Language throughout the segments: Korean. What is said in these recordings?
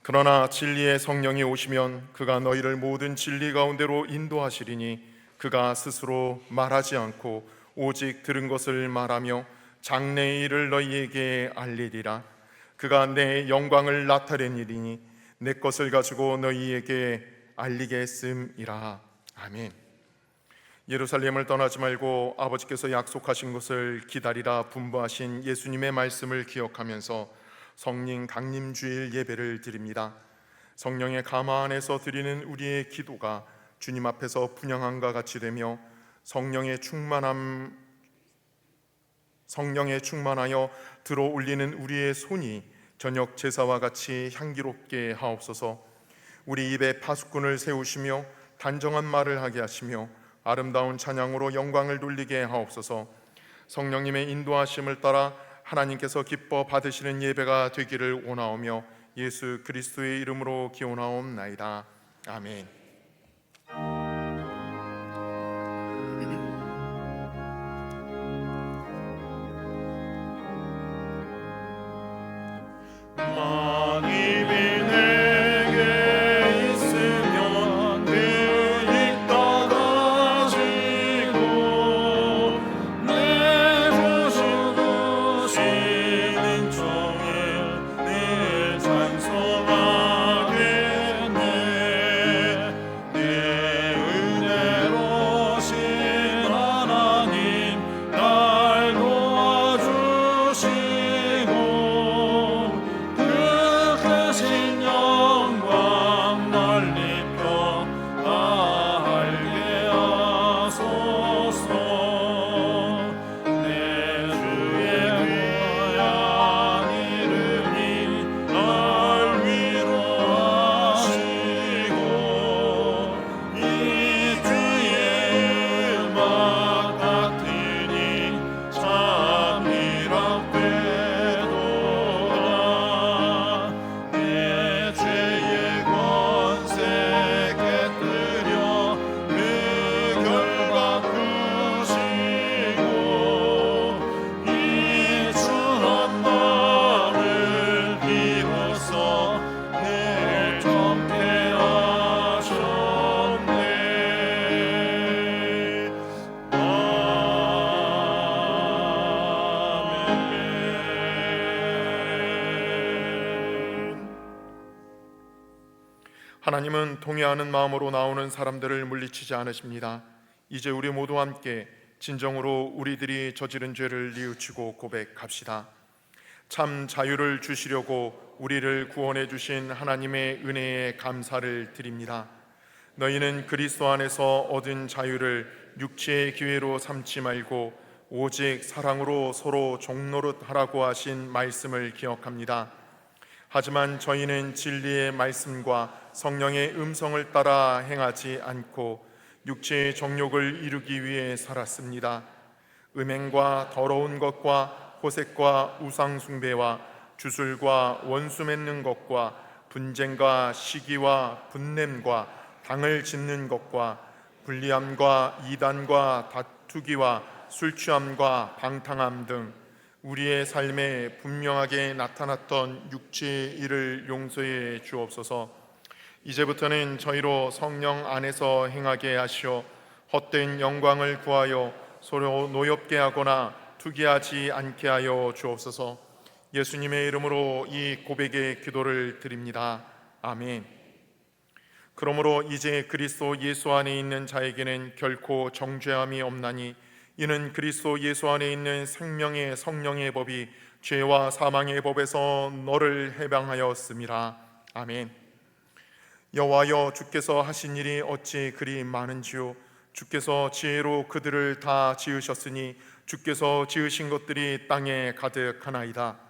그러나 진리의 성령이 오시면 그가 너희를 모든 진리 가운데로 인도하시리니 그가 스스로 말하지 않고 오직 들은 것을 말하며 장래의 일을 너희에게 알리리라. 그가 내 영광을 나타내리니 내 것을 가지고 너희에게 알리게 했음이라. 아멘. 예루살렘을 떠나지 말고 아버지께서 약속하신 것을 기다리라 분부하신 예수님의 말씀을 기억하면서 성령 강림주일 예배를 드립니다. 성령의 감화 안에서 드리는 우리의 기도가 주님 앞에서 분향함과 같이 되며 성령에 충만하여 들어 올리는 우리의 손이 저녁 제사와 같이 향기롭게 하옵소서. 우리 입에 파수꾼을 세우시며 단정한 말을 하게 하시며 아름다운 찬양으로 영광을 돌리게 하옵소서. 성령님의 인도하심을 따라 하나님께서 기뻐 받으시는 예배가 되기를 원하오며 예수 그리스도의 이름으로 기원하옵나이다. 아멘. 하나님은 동의하는 마음으로 나오는 사람들을 물리치지 않으십니다. 이제 우리 모두 함께 진정으로 우리들이 저지른 죄를 뉘우치고 고백합시다. 참 자유를 주시려고 우리를 구원해 주신 하나님의 은혜에 감사를 드립니다. 너희는 그리스도 안에서 얻은 자유를 육체의 기회로 삼지 말고 오직 사랑으로 서로 종노릇하라고 하신 말씀을 기억합니다. 하지만 저희는 진리의 말씀과 성령의 음성을 따라 행하지 않고 육체의 정욕을 이루기 위해 살았습니다. 음행과 더러운 것과 호색과 우상숭배와 주술과 원수 맺는 것과 분쟁과 시기와 분냄과 당을 짓는 것과 불리함과 이단과 다투기와 술취함과 방탕함 등 우리의 삶에 분명하게 나타났던 육체의 일을 용서해 주옵소서. 이제부터는 저희로 성령 안에서 행하게 하시어 헛된 영광을 구하여 서로 노엽게 하거나 투기하지 않게 하여 주옵소서. 예수님의 이름으로 이 고백의 기도를 드립니다. 아멘. 그러므로 이제 그리스도 예수 안에 있는 자에게는 결코 정죄함이 없나니 이는 그리스도 예수 안에 있는 생명의 성령의 법이 죄와 사망의 법에서 너를 해방하였음이라. 아멘. 여호와여, 주께서 하신 일이 어찌 그리 많은지요. 주께서 지혜로 그들을 다 지으셨으니 주께서 지으신 것들이 땅에 가득하나이다.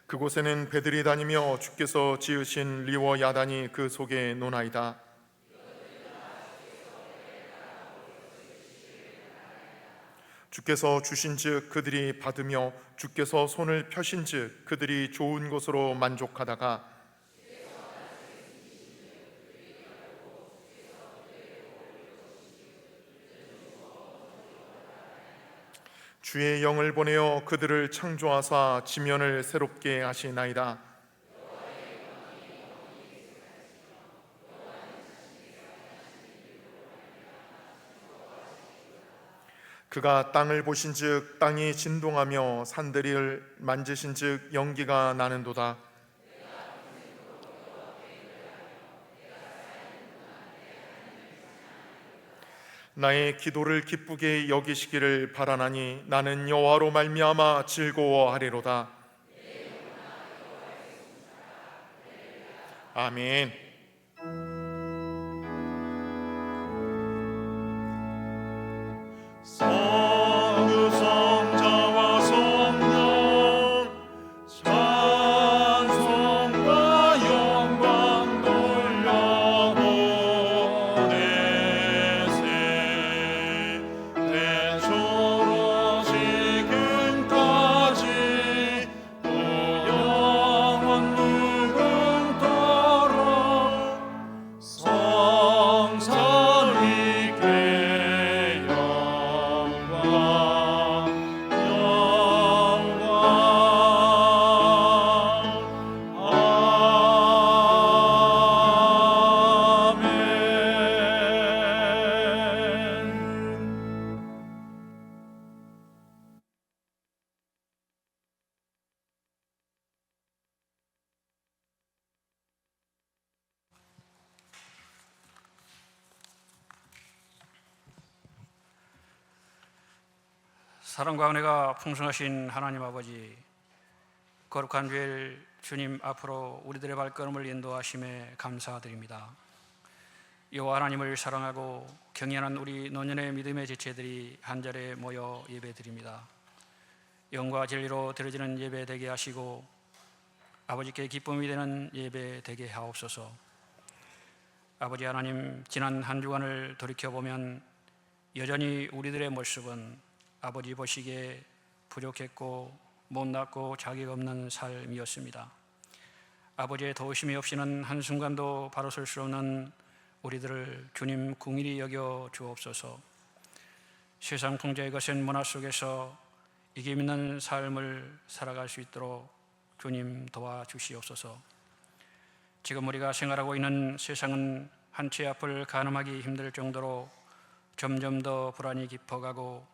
그곳에는 배들이 다니며 주께서 지으신 리워 야단이 그 속에 노나이다. 주께서 주신즉 그들이 받으며 주께서 손을 펴신즉 그들이 좋은 것으로 만족하다가 주의 영을 보내어 그들을 창조하사 지면을 새롭게 하시나이다. 그가 땅을 보신즉 땅이 진동하며 산들을 만지신즉 연기가 나는도다. 나의 기도를 기쁘게 여기시기를 바라나니 나는 여호와로 말미암아 즐거워하리로다. 아멘. 성자와 성령 찬송과 영광 돌려보내세. 대초로 지금까지 또 영원 무궁토록 성삼위께 사랑과 은혜가 풍성하신 하나님 아버지, 거룩한 주일 주님 앞으로 우리들의 발걸음을 인도하심에 감사드립니다. 여호와 하나님을 사랑하고 경외하는 우리 노년의 믿음의 지체들이 한자리에 모여 예배드립니다. 영과 진리로 드려지는 예배 되게 하시고 아버지께 기쁨이 되는 예배 되게 하옵소서. 아버지 하나님, 지난 한 주간을 돌이켜보면 여전히 우리들의 모습은 아버지 보시기에 부족했고 못났고 자격 없는 삶이었습니다. 아버지의 도우심이 없이는 한순간도 바로 설 수 없는 우리들을 주님 긍휼히 여겨 주옵소서. 세상 풍자의 거센 문화 속에서 이김 있는 삶을 살아갈 수 있도록 주님 도와주시옵소서. 지금 우리가 생활하고 있는 세상은 한 치 앞을 가늠하기 힘들 정도로 점점 더 불안이 깊어가고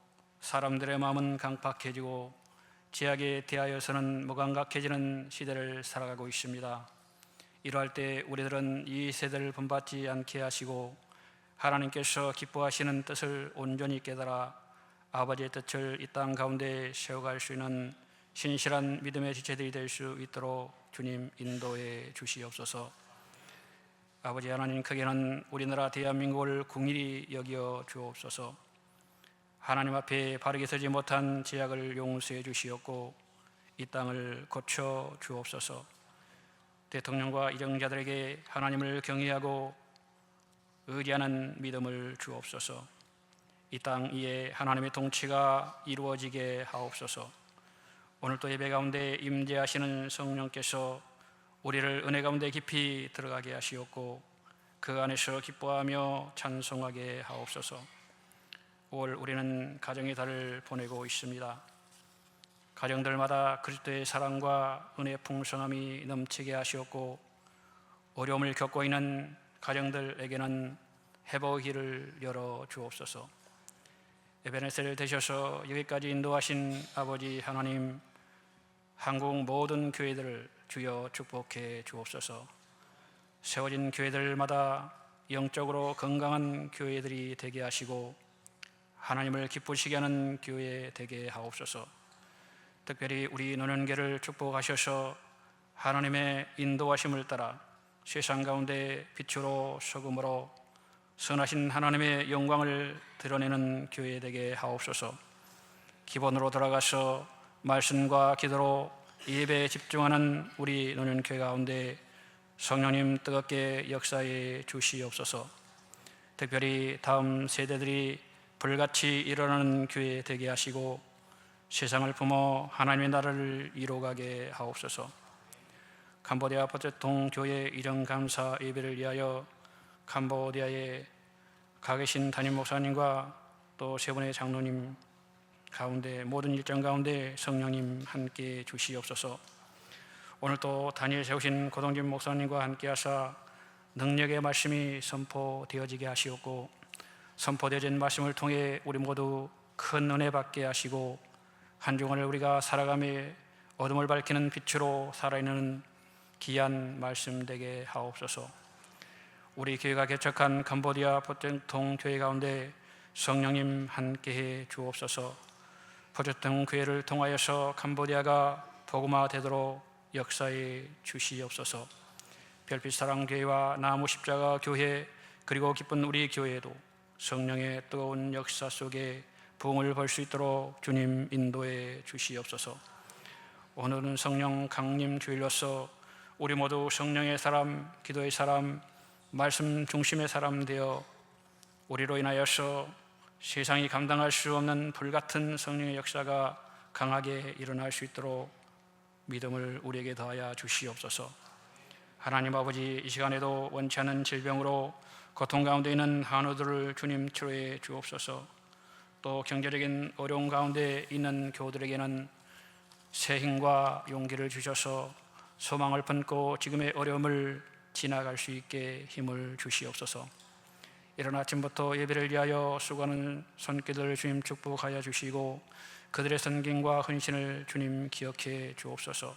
사람들의 마음은 강팍해지고 죄악에 대하여서는 무감각해지는 시대를 살아가고 있습니다. 이러할 때 우리들은 이 세대를 본받지 않게 하시고 하나님께서 기뻐하시는 뜻을 온전히 깨달아 아버지의 뜻을 이 땅 가운데 세워갈 수 있는 신실한 믿음의 지체들이 될 수 있도록 주님 인도해 주시옵소서. 아버지 하나님, 크게는 우리나라 대한민국을 긍휼히 여겨 주옵소서. 하나님 앞에 바르게 서지 못한 죄악을 용서해 주시옵고 이 땅을 고쳐 주옵소서. 대통령과 이정자들에게 하나님을 경외하고 의지하는 믿음을 주옵소서. 이 땅 위에 하나님의 통치가 이루어지게 하옵소서. 오늘도 예배 가운데 임재하시는 성령께서 우리를 은혜 가운데 깊이 들어가게 하시옵고 그 안에서 기뻐하며 찬송하게 하옵소서. 5월 우리는 가정의 달을 보내고 있습니다. 가정들마다 그리스도의 사랑과 은혜의 풍성함이 넘치게 하시옵고 어려움을 겪고 있는 가정들에게는 회복의 길을 열어 주옵소서. 에베네셀을 되셔서 여기까지 인도하신 아버지 하나님, 한국 모든 교회들을 주여 축복해 주옵소서. 세워진 교회들마다 영적으로 건강한 교회들이 되게 하시고 하나님을 기쁘시게 하는 교회 되게 하옵소서. 특별히 우리 노년교를 축복하셔서 하나님의 인도하심을 따라 세상 가운데 빛으로 소금으로 선하신 하나님의 영광을 드러내는 교회 되게 하옵소서. 기본으로 돌아가서 말씀과 기도로 예배에 집중하는 우리 노년교회 가운데 성령님 뜨겁게 역사해 주시옵소서. 특별히 다음 세대들이 불같이 일어나는 교회 되게 하시고 세상을 품어 하나님의 나라를 이루어가게 하옵소서. 캄보디아 포체통 교회 이전 감사 예배를 위하여 캄보디아에 가 계신 담임 목사님과 또 세 분의 장로님, 가운데 모든 일정 가운데 성령님 함께 주시옵소서. 오늘 또 다니엘 세우신 고동진 목사님과 함께 하사 능력의 말씀이 선포되어지게 하시옵고 선포되어진 말씀을 통해 우리 모두 큰 은혜 받게 하시고 한 주간을 우리가 살아가며 어둠을 밝히는 빛으로 살아있는 귀한 말씀 되게 하옵소서. 우리 교회가 개척한 캄보디아 포정통 교회 가운데 성령님 함께해 주옵소서. 포정통 교회를 통하여서 캄보디아가 복음화 되도록 역사해 주시옵소서. 별빛 사랑교회와 나무 십자가 교회 그리고 기쁜 우리 교회도 성령의 뜨거운 역사 속에 부흥을 볼 수 있도록 주님 인도해 주시옵소서. 오늘은 성령 강림 주일로서 우리 모두 성령의 사람, 기도의 사람, 말씀 중심의 사람 되어 우리로 인하여서 세상이 감당할 수 없는 불같은 성령의 역사가 강하게 일어날 수 있도록 믿음을 우리에게 더하여 주시옵소서. 하나님 아버지, 이 시간에도 원치 않는 질병으로 고통 가운데 있는 한우들을 주님 치료해 주옵소서. 또 경제적인 어려움 가운데 있는 교우들에게는 새 힘과 용기를 주셔서 소망을 품고 지금의 어려움을 지나갈 수 있게 힘을 주시옵소서. 이른 아침부터 예배를 위하여 수고하는 손길들 주님 축복하여 주시고 그들의 선김과 헌신을 주님 기억해 주옵소서.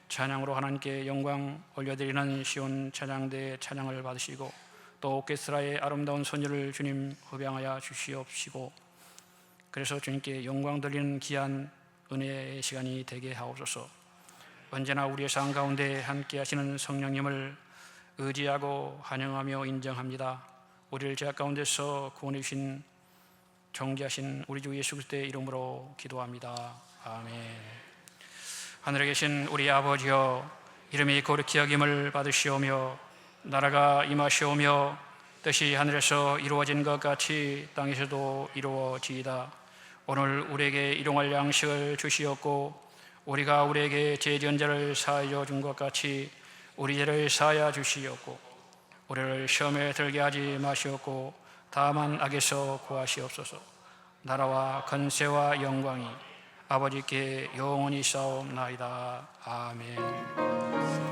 찬양으로 하나님께 영광 올려드리는 시온 찬양대의 찬양을 받으시고 또 오케스트라의 아름다운 선율을 주님 흡양하여 주시옵시고 그래서 주님께 영광 돌리는 귀한 은혜의 시간이 되게 하옵소서. 언제나 우리의 삶 가운데 함께 하시는 성령님을 의지하고 환영하며 인정합니다. 우리를 죄악 가운데서 구원해 주신 정죄하신 우리 주 예수 그리스도의 이름으로 기도합니다. 아멘. 하늘에 계신 우리 아버지여, 이름이 거룩히 여김을 받으시오며 나라가 임하시오며 뜻이 하늘에서 이루어진 것 같이 땅에서도 이루어지이다. 오늘 우리에게 일용할 양식을 주시옵고 우리가 우리에게 죄 지은 자를 사하여 준 것 같이 우리 죄를 사하여 주시옵고 우리를 시험에 들게 하지 마시옵고 다만 악에서 구하시옵소서. 나라와 권세와 영광이 아버지께 영원히 있사옵나이다. 아멘.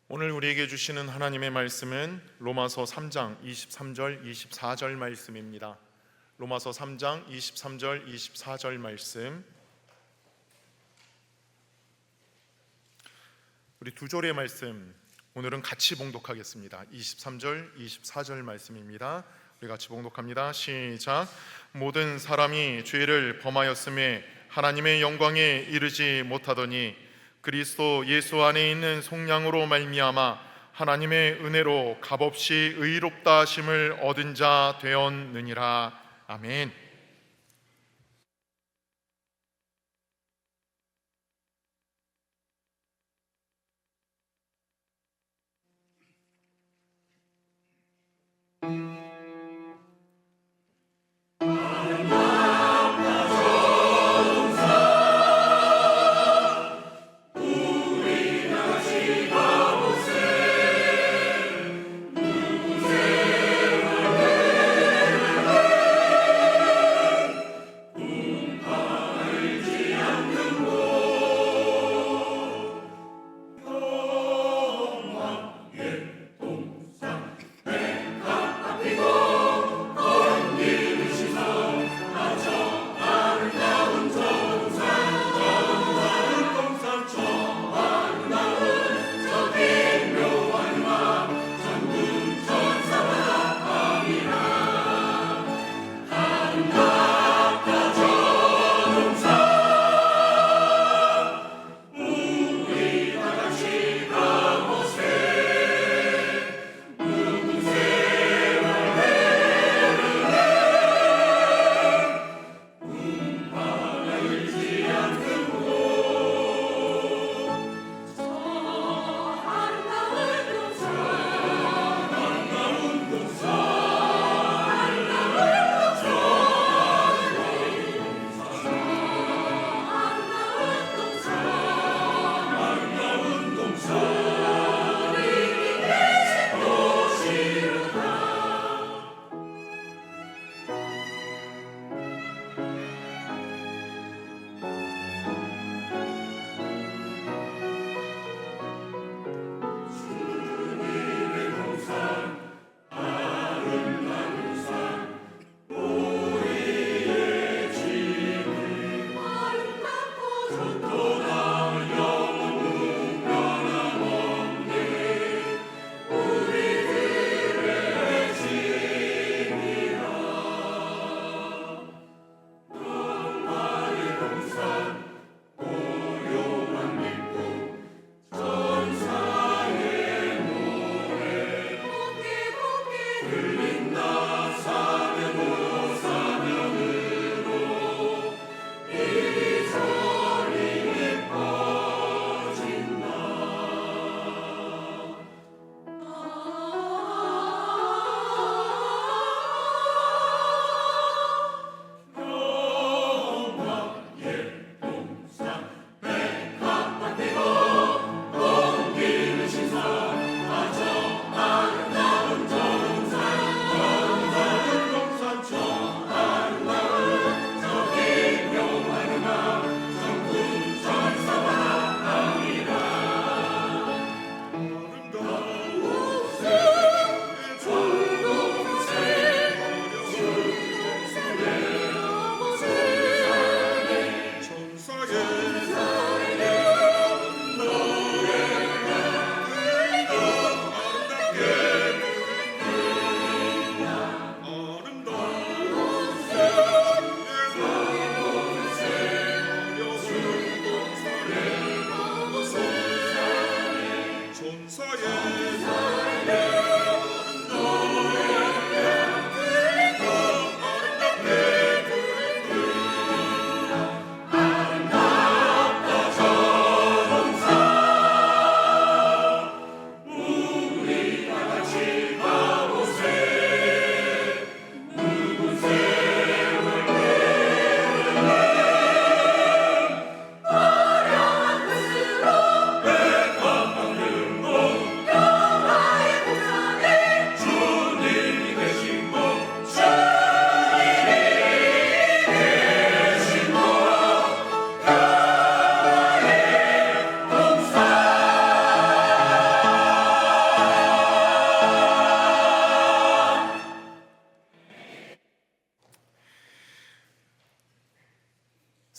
오늘 우리에게 주시는 하나님의 말씀은 로마서 3장 23절 24절 말씀입니다. 로마서 3장 23절 24절 말씀, 우리 두 절의 말씀 오늘은 같이 봉독하겠습니다. 23절 24절 말씀입니다. 우리 같이 봉독합니다. 시작. 모든 사람이 죄를 범하였음에 하나님의 영광에 이르지 못하더니 그리스도 예수 안에 있는 속량으로 말미암아 하나님의 은혜로 값없이 의롭다 하심을 얻은 자 되었느니라. 아멘.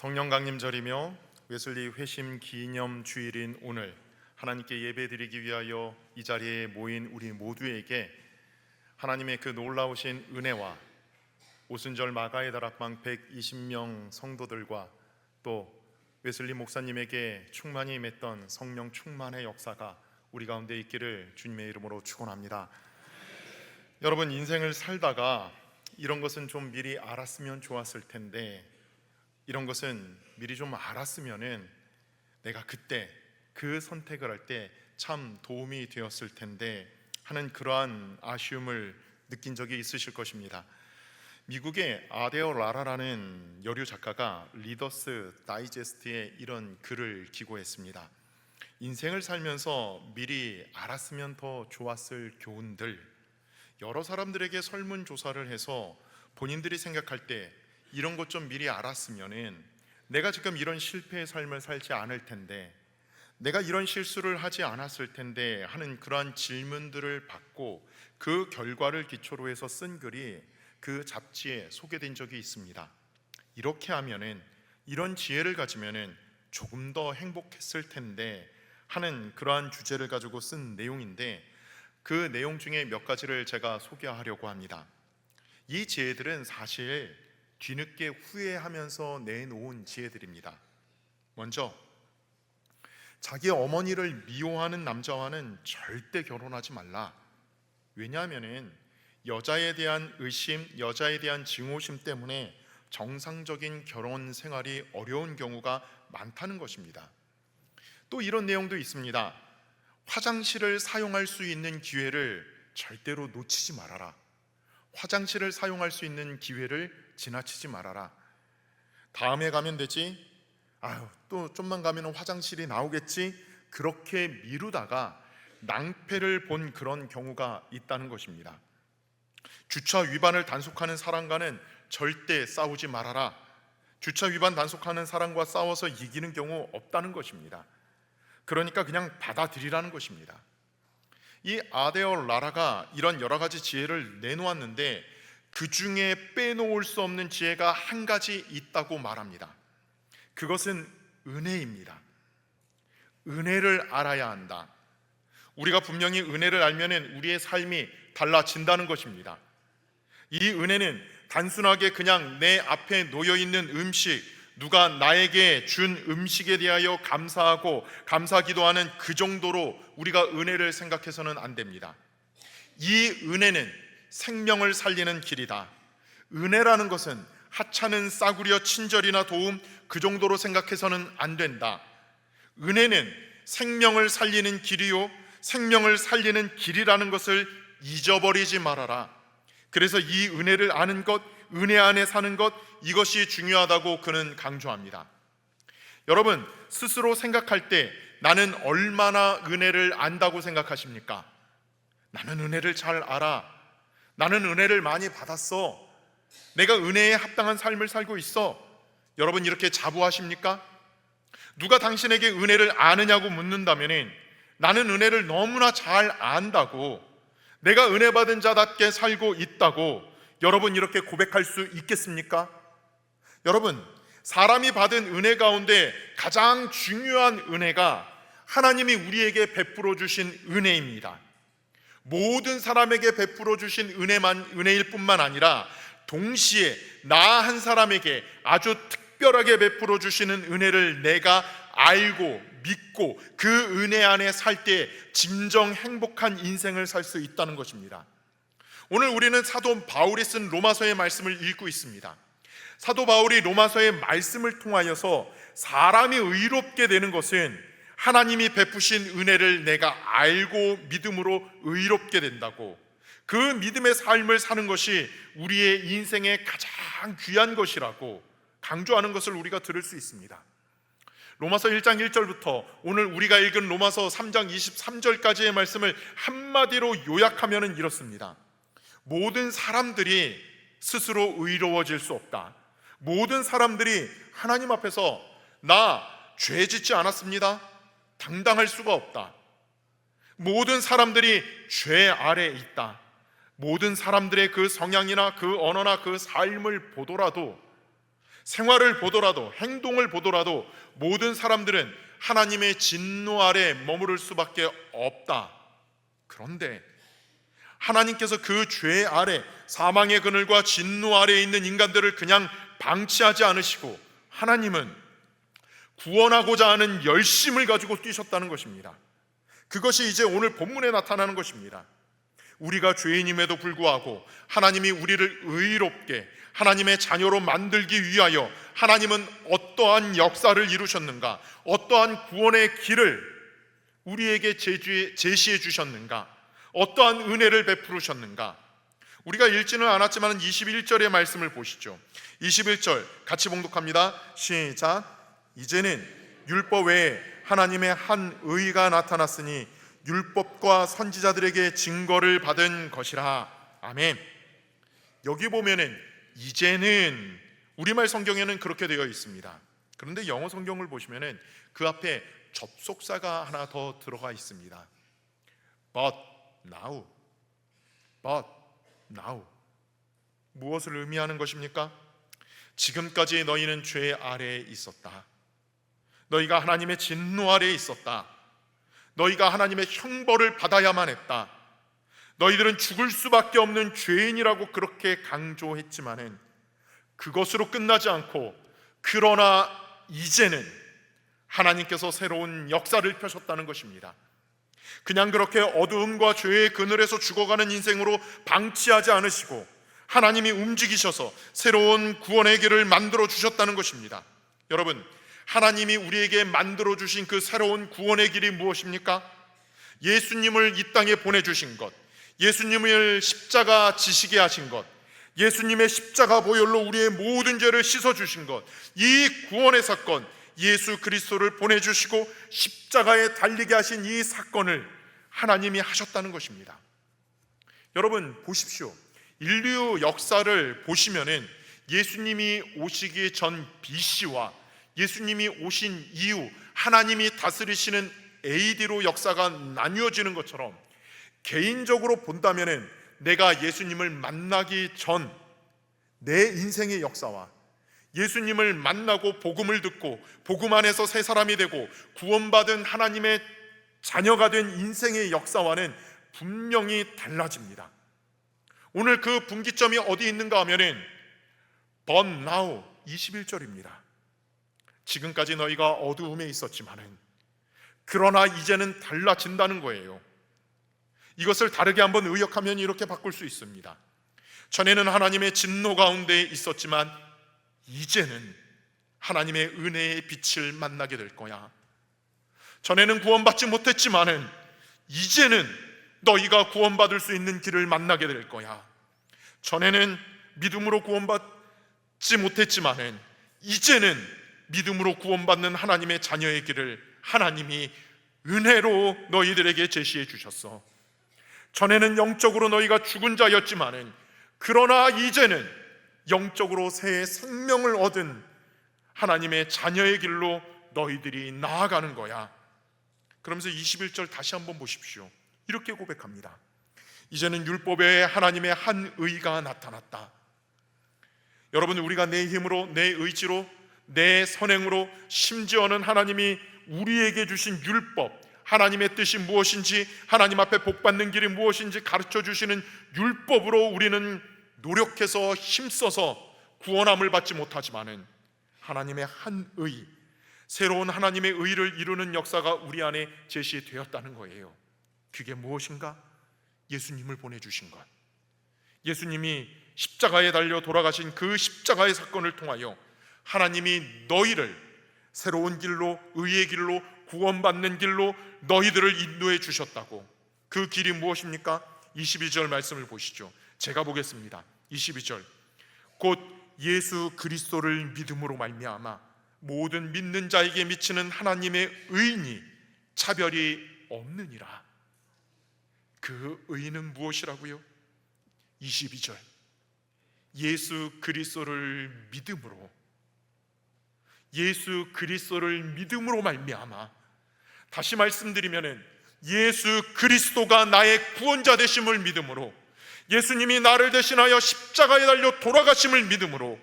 성령 강림절이며 웨슬리 회심 기념 주일인 오늘 하나님께 예배드리기 위하여 이 자리에 모인 우리 모두에게 하나님의 그 놀라우신 은혜와 오순절 마가의 다락방 120명 성도들과 또 웨슬리 목사님에게 충만히 임했던 성령 충만의 역사가 우리 가운데 있기를 주님의 이름으로 축원합니다. 여러분, 인생을 살다가 이런 것은 좀 미리 알았으면 좋았을 텐데, 이런 것은 미리 좀 알았으면은 내가 그때 그 선택을 할 때 참 도움이 되었을 텐데 하는 그러한 아쉬움을 느낀 적이 있으실 것입니다. 미국의 아데어 라라라는 여류 작가가 리더스 다이제스트에 이런 글을 기고했습니다. 인생을 살면서 미리 알았으면 더 좋았을 교훈들, 여러 사람들에게 설문조사를 해서 본인들이 생각할 때 이런 것 좀 미리 알았으면은 내가 지금 이런 실패의 삶을 살지 않을 텐데, 내가 이런 실수를 하지 않았을 텐데 하는 그러한 질문들을 받고 그 결과를 기초로 해서 쓴 글이 그 잡지에 소개된 적이 있습니다. 이렇게 하면은, 이런 지혜를 가지면은 조금 더 행복했을 텐데 하는 그러한 주제를 가지고 쓴 내용인데, 그 내용 중에 몇 가지를 제가 소개하려고 합니다. 이 지혜들은 사실 뒤늦게 후회하면서 내놓은 지혜들입니다. 먼저, 자기 어머니를 미워하는 남자와는 절대 결혼하지 말라. 왜냐하면은 여자에 대한 의심, 여자에 대한 증오심 때문에 정상적인 결혼 생활이 어려운 경우가 많다는 것입니다. 또 이런 내용도 있습니다. 화장실을 사용할 수 있는 기회를 절대로 놓치지 말아라. 화장실을 사용할 수 있는 기회를 지나치지 말아라. 다음에 가면 되지, 또 좀만 가면 화장실이 나오겠지, 그렇게 미루다가 낭패를 본 그런 경우가 있다는 것입니다. 주차 위반을 단속하는 사람과는 절대 싸우지 말아라. 주차 위반 단속하는 사람과 싸워서 이기는 경우 없다는 것입니다. 그러니까 그냥 받아들이라는 것입니다. 이 아데어 라라가 이런 여러 가지 지혜를 내놓았는데, 그 중에 빼놓을 수 없는 지혜가 한 가지 있다고 말합니다. 그것은 은혜입니다. 은혜를 알아야 한다. 우리가 분명히 은혜를 알면 우리의 삶이 달라진다는 것입니다. 이 은혜는 단순하게 그냥 내 앞에 놓여있는 음식, 누가 나에게 준 음식에 대하여 감사하고 감사기도하는 그 정도로 우리가 은혜를 생각해서는 안 됩니다. 이 은혜는 생명을 살리는 길이다. 은혜라는 것은 하찮은 싸구려 친절이나 도움, 그 정도로 생각해서는 안 된다. 은혜는 생명을 살리는 길이요, 생명을 살리는 길이라는 것을 잊어버리지 말아라. 그래서 이 은혜를 아는 것, 은혜 안에 사는 것, 이것이 중요하다고 그는 강조합니다. 여러분, 스스로 생각할 때 나는 얼마나 은혜를 안다고 생각하십니까? 나는 은혜를 잘 알아. 나는 은혜를 많이 받았어. 내가 은혜에 합당한 삶을 살고 있어. 여러분, 이렇게 자부하십니까? 누가 당신에게 은혜를 아느냐고 묻는다면 나는 은혜를 너무나 잘 안다고, 내가 은혜 받은 자답게 살고 있다고 여러분 이렇게 고백할 수 있겠습니까? 여러분, 사람이 받은 은혜 가운데 가장 중요한 은혜가 하나님이 우리에게 베풀어 주신 은혜입니다. 모든 사람에게 베풀어 주신 은혜일 뿐만 아니라 동시에 나 한 사람에게 아주 특별하게 베풀어 주시는 은혜를 내가 알고 믿고 그 은혜 안에 살 때 진정 행복한 인생을 살 수 있다는 것입니다. 오늘 우리는 사도 바울이 쓴 로마서의 말씀을 읽고 있습니다. 사도 바울이 로마서의 말씀을 통하여서 사람이 의롭게 되는 것은 하나님이 베푸신 은혜를 내가 알고 믿음으로 의롭게 된다고, 그 믿음의 삶을 사는 것이 우리의 인생의 가장 귀한 것이라고 강조하는 것을 우리가 들을 수 있습니다. 로마서 1장 1절부터 오늘 우리가 읽은 로마서 3장 23절까지의 말씀을 한마디로 요약하면 이렇습니다. 모든 사람들이 스스로 의로워질 수 없다. 모든 사람들이 하나님 앞에서 나 죄 짓지 않았습니다, 당당할 수가 없다. 모든 사람들이 죄 아래에 있다. 모든 사람들의 그 성향이나 그 언어나 그 삶을 보더라도 생활을 보더라도, 행동을 보더라도 모든 사람들은 하나님의 진노 아래 머무를 수밖에 없다. 그런데 하나님께서 그 죄 아래, 사망의 그늘과 진노 아래에 있는 인간들을 그냥 방치하지 않으시고 하나님은 구원하고자 하는 열심을 가지고 뛰셨다는 것입니다. 그것이 이제 오늘 본문에 나타나는 것입니다. 우리가 죄인임에도 불구하고 하나님이 우리를 의롭게 하나님의 자녀로 만들기 위하여 하나님은 어떠한 역사를 이루셨는가, 어떠한 구원의 길을 우리에게 제시해 주셨는가, 어떠한 은혜를 베푸셨는가. 우리가 읽지는 않았지만 21절의 말씀을 보시죠. 21절 같이 봉독합니다. 시작. 이제는 율법 외에 하나님의 한 의가 나타났으니 율법과 선지자들에게 증거를 받은 것이라. 아멘. 여기 보면은 이제는, 우리말 성경에는 그렇게 되어 있습니다. 그런데 영어 성경을 보시면은 그 앞에 접속사가 하나 더 들어가 있습니다. But now. But now. 무엇을 의미하는 것입니까? 지금까지 너희는 죄 아래에 있었다. 너희가 하나님의 진노 아래에 있었다. 너희가 하나님의 형벌을 받아야만 했다. 너희들은 죽을 수밖에 없는 죄인이라고 그렇게 강조했지만은 그것으로 끝나지 않고, 그러나 이제는 하나님께서 새로운 역사를 펴셨다는 것입니다. 그냥 그렇게 어두움과 죄의 그늘에서 죽어가는 인생으로 방치하지 않으시고 하나님이 움직이셔서 새로운 구원의 길을 만들어 주셨다는 것입니다. 여러분, 하나님이 우리에게 만들어 주신 그 새로운 구원의 길이 무엇입니까? 예수님을 이 땅에 보내주신 것, 예수님을 십자가 지시게 하신 것, 예수님의 십자가 보혈로 우리의 모든 죄를 씻어주신 것, 이 구원의 사건, 예수 그리스도를 보내주시고 십자가에 달리게 하신 이 사건을 하나님이 하셨다는 것입니다. 여러분 보십시오. 인류 역사를 보시면은 예수님이 오시기 전 BC와 예수님이 오신 이후 하나님이 다스리시는 AD로 역사가 나뉘어지는 것처럼, 개인적으로 본다면은 내가 예수님을 만나기 전 내 인생의 역사와 예수님을 만나고 복음을 듣고 복음 안에서 새 사람이 되고 구원받은 하나님의 자녀가 된 인생의 역사와는 분명히 달라집니다. 오늘 그 분기점이 어디 있는가 하면은 But now 21절입니다. 지금까지 너희가 어두움에 있었지만은 그러나 이제는 달라진다는 거예요. 이것을 다르게 한번 의역하면 이렇게 바꿀 수 있습니다. 전에는 하나님의 진노 가운데 있었지만 이제는 하나님의 은혜의 빛을 만나게 될 거야. 전에는 구원받지 못했지만은 이제는 너희가 구원받을 수 있는 길을 만나게 될 거야. 전에는 믿음으로 구원받지 못했지만은 이제는 믿음으로 구원받는 하나님의 자녀의 길을 하나님이 은혜로 너희들에게 제시해 주셨어. 전에는 영적으로 너희가 죽은 자였지만은 그러나 이제는 영적으로 새 생명을 얻은 하나님의 자녀의 길로 너희들이 나아가는 거야. 그러면서 21절 다시 한번 보십시오. 이렇게 고백합니다. 이제는 율법에 하나님의 한 의가 나타났다. 여러분, 우리가 내 힘으로, 내 의지로, 내 선행으로, 심지어는 하나님이 우리에게 주신 율법, 하나님의 뜻이 무엇인지, 하나님 앞에 복받는 길이 무엇인지 가르쳐 주시는 율법으로 우리는 노력해서 힘써서 구원함을 받지 못하지만은 하나님의 한 의, 새로운 하나님의 의를 이루는 역사가 우리 안에 제시되었다는 거예요. 그게 무엇인가? 예수님을 보내주신 것, 예수님이 십자가에 달려 돌아가신 그 십자가의 사건을 통하여 하나님이 너희를 새로운 길로, 의의 길로, 구원받는 길로 너희들을 인도해 주셨다고. 그 길이 무엇입니까? 22절 말씀을 보시죠. 제가 보겠습니다. 22절. 곧 예수 그리스도를 믿음으로 말미암아 모든 믿는 자에게 미치는 하나님의 의인이 차별이 없느니라. 그 의인은 무엇이라고요? 22절. 예수 그리스도를 믿음으로, 예수 그리스도를 믿음으로 말미암아. 다시 말씀드리면은 예수 그리스도가 나의 구원자 되심을 믿음으로, 예수님이 나를 대신하여 십자가에 달려 돌아가심을 믿음으로,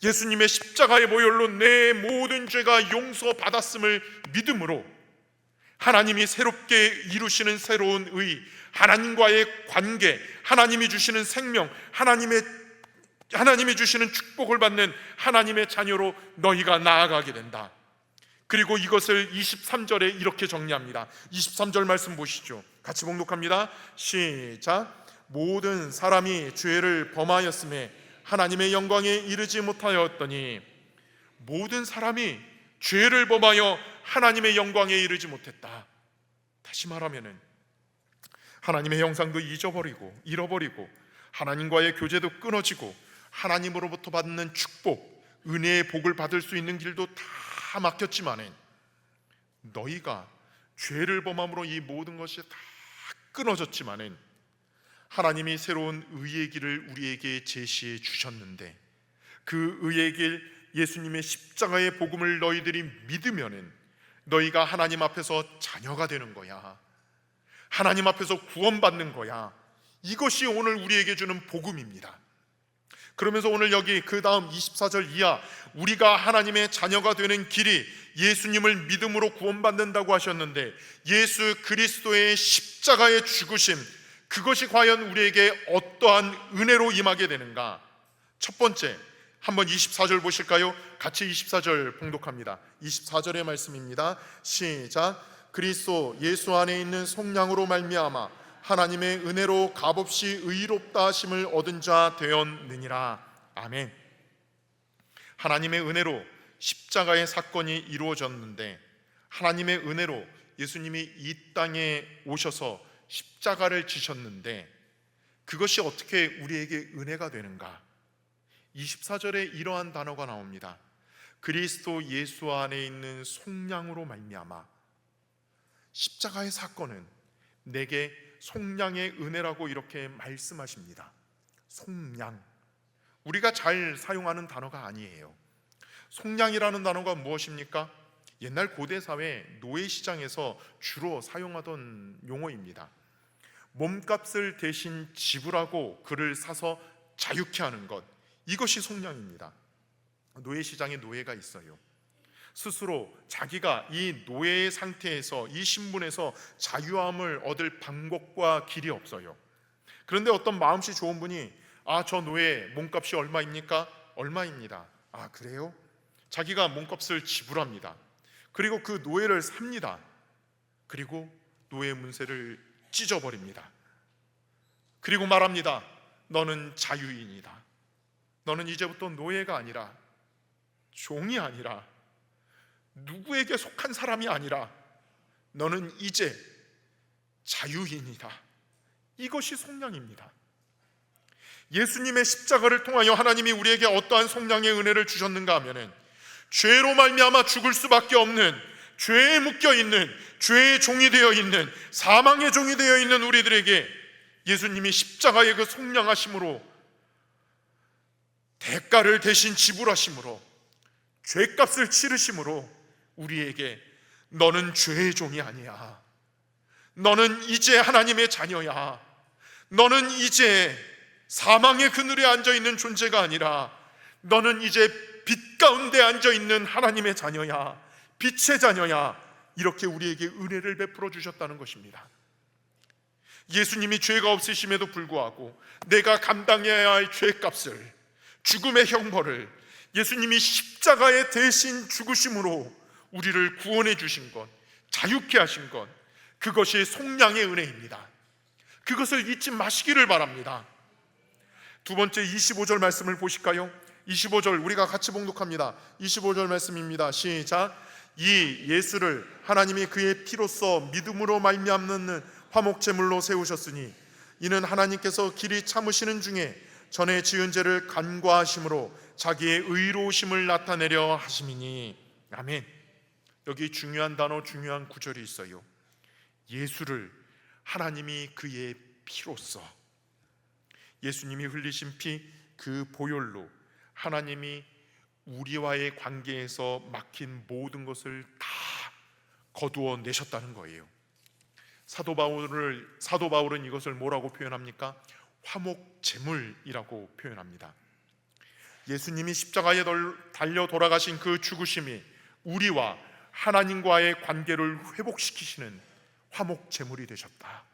예수님의 십자가의 보혈로 내 모든 죄가 용서받았음을 믿음으로 하나님이 새롭게 이루시는 새로운 의, 하나님과의 관계, 하나님이 주시는 생명, 하나님이 주시는 축복을 받는 하나님의 자녀로 너희가 나아가게 된다. 그리고 이것을 23절에 이렇게 정리합니다. 23절 말씀 보시죠. 같이 봉독합니다. 시작. 모든 사람이 죄를 범하였음에 하나님의 영광에 이르지 못하였더니, 모든 사람이 죄를 범하여 하나님의 영광에 이르지 못했다. 다시 말하면은 하나님의 형상도 잃어버리고 하나님과의 교제도 끊어지고 하나님으로부터 받는 축복, 은혜의 복을 받을 수 있는 길도 다 막혔지만은 너희가 죄를 범함으로 이 모든 것이 다 끊어졌지만은 하나님이 새로운 의의 길을 우리에게 제시해 주셨는데, 그 의의 길 예수님의 십자가의 복음을 너희들이 믿으면은 너희가 하나님 앞에서 자녀가 되는 거야. 하나님 앞에서 구원받는 거야. 이것이 오늘 우리에게 주는 복음입니다. 그러면서 오늘 여기 그 다음 24절 이하, 우리가 하나님의 자녀가 되는 길이 예수님을 믿음으로 구원받는다고 하셨는데, 예수 그리스도의 십자가의 죽으심, 그것이 과연 우리에게 어떠한 은혜로 임하게 되는가? 첫 번째, 한번 24절 보실까요? 같이 24절 봉독합니다. 24절의 말씀입니다. 시작. 그리스도 예수 안에 있는 속량으로 말미암아 하나님의 은혜로 값없이 의롭다 하심을 얻은 자 되었느니라. 아멘. 하나님의 은혜로 십자가의 사건이 이루어졌는데, 하나님의 은혜로 예수님이 이 땅에 오셔서 십자가를 지셨는데, 그것이 어떻게 우리에게 은혜가 되는가? 24절에 이러한 단어가 나옵니다. 그리스도 예수 안에 있는 속량으로 말미암아. 십자가의 사건은 내게 속량의 은혜라고 이렇게 말씀하십니다. 속량, 우리가 잘 사용하는 단어가 아니에요. 속량이라는 단어가 무엇입니까? 옛날 고대 사회 노예시장에서 주로 사용하던 용어입니다. 몸값을 대신 지불하고 그를 사서 자유케 하는 것, 이것이 속량입니다. 노예시장에 노예가 있어요. 스스로 자기가 이 노예의 상태에서, 이 신분에서 자유함을 얻을 방법과 길이 없어요. 그런데 어떤 마음씨 좋은 분이, 저 노예 몸값이 얼마입니까? 얼마입니다. 그래요? 자기가 몸값을 지불합니다. 그리고 그 노예를 삽니다. 그리고 노예 문새를 찢어버립니다. 그리고 말합니다. 너는 자유인이다. 너는 이제부터 노예가 아니라, 종이 아니라, 누구에게 속한 사람이 아니라 너는 이제 자유인이다. 이것이 속량입니다. 예수님의 십자가를 통하여 하나님이 우리에게 어떠한 속량의 은혜를 주셨는가 하면은, 죄로 말미암아 죽을 수밖에 없는, 죄에 묶여 있는, 죄의 종이 되어 있는, 사망의 종이 되어 있는 우리들에게 예수님이 십자가의 그 속량하심으로, 대가를 대신 지불하심으로, 죄값을 치르심으로 우리에게 너는 죄의 종이 아니야. 너는 이제 하나님의 자녀야. 너는 이제 사망의 그늘에 앉아있는 존재가 아니라 너는 이제 빛 가운데 앉아있는 하나님의 자녀야. 빛의 자녀야. 이렇게 우리에게 은혜를 베풀어 주셨다는 것입니다. 예수님이 죄가 없으심에도 불구하고 내가 감당해야 할 죄값을, 죽음의 형벌을 예수님이 십자가에 대신 죽으심으로 우리를 구원해 주신 것, 자유케 하신 것, 그것이 속량의 은혜입니다. 그것을 잊지 마시기를 바랍니다. 두 번째 25절 말씀을 보실까요? 25절 우리가 같이 봉독합니다. 25절 말씀입니다. 시작. 이 예수를 하나님이 그의 피로써 믿음으로 말미암는 화목제물로 세우셨으니 이는 하나님께서 길이 참으시는 중에 전에 지은 죄를 간과하심으로 자기의 의로우심을 나타내려 하심이니. 아멘. 여기 중요한 단어, 중요한 구절이 있어요. 예수를 하나님이 그의 피로써, 예수님이 흘리신 피, 그 보혈로 하나님이 우리와의 관계에서 막힌 모든 것을 다 거두어 내셨다는 거예요. 사도 바울은 이것을 뭐라고 표현합니까? 화목제물이라고 표현합니다. 예수님이 십자가에 달려 돌아가신 그 죽으심이 우리와 하나님과의 관계를 회복시키시는 화목 제물이 되셨다.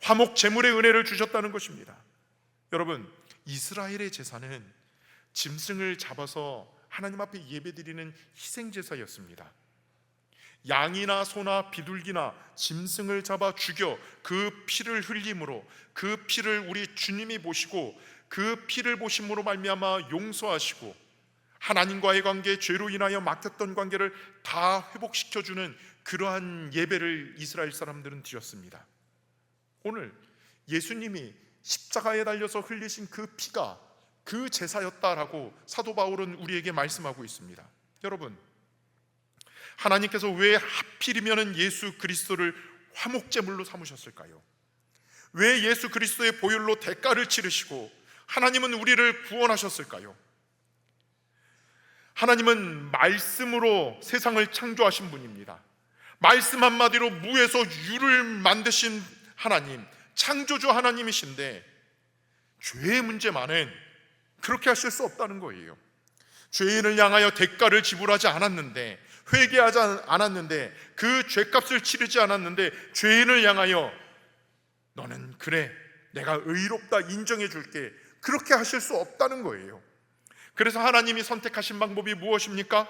화목 제물의 은혜를 주셨다는 것입니다. 여러분, 이스라엘의 제사는 짐승을 잡아서 하나님 앞에 예배드리는 희생제사였습니다. 양이나 소나 비둘기나 짐승을 잡아 죽여 그 피를 흘림으로, 그 피를 우리 주님이 보시고 그 피를 보심으로 말미암아 용서하시고 하나님과의 관계, 죄로 인하여 막혔던 관계를 다 회복시켜주는 그러한 예배를 이스라엘 사람들은 드렸습니다. 오늘 예수님이 십자가에 달려서 흘리신 그 피가 그 제사였다라고 사도 바울은 우리에게 말씀하고 있습니다. 여러분, 하나님께서 왜 하필이면 예수 그리스도를 화목제물로 삼으셨을까요? 왜 예수 그리스도의 보혈로 대가를 치르시고 하나님은 우리를 구원하셨을까요? 하나님은 말씀으로 세상을 창조하신 분입니다. 말씀 한마디로 무에서 유를 만드신 하나님, 창조주 하나님이신데 죄의 문제만은 그렇게 하실 수 없다는 거예요. 죄인을 향하여 대가를 지불하지 않았는데, 회개하지 않았는데, 그 죄값을 치르지 않았는데 죄인을 향하여 너는 그래, 내가 의롭다 인정해 줄게, 그렇게 하실 수 없다는 거예요. 그래서 하나님이 선택하신 방법이 무엇입니까?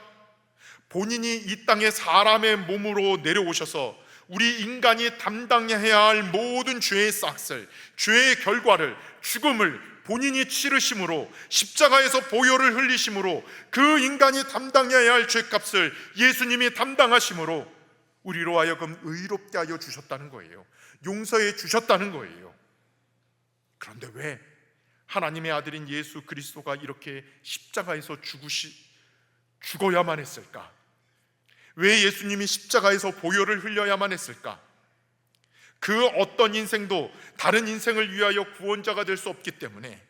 본인이 이 땅에 사람의 몸으로 내려오셔서 우리 인간이 담당해야 할 모든 죄의 싹을, 죄의 결과를, 죽음을 본인이 치르심으로, 십자가에서 보혈을 흘리심으로, 그 인간이 담당해야 할 죄값을 예수님이 담당하심으로 우리로 하여금 의롭게 하여 주셨다는 거예요. 용서해 주셨다는 거예요. 그런데 왜 하나님의 아들인 예수 그리스도가 이렇게 십자가에서 죽어야만 했을까? 왜 예수님이 십자가에서 보혈을 흘려야만 했을까? 그 어떤 인생도 다른 인생을 위하여 구원자가 될 수 없기 때문에,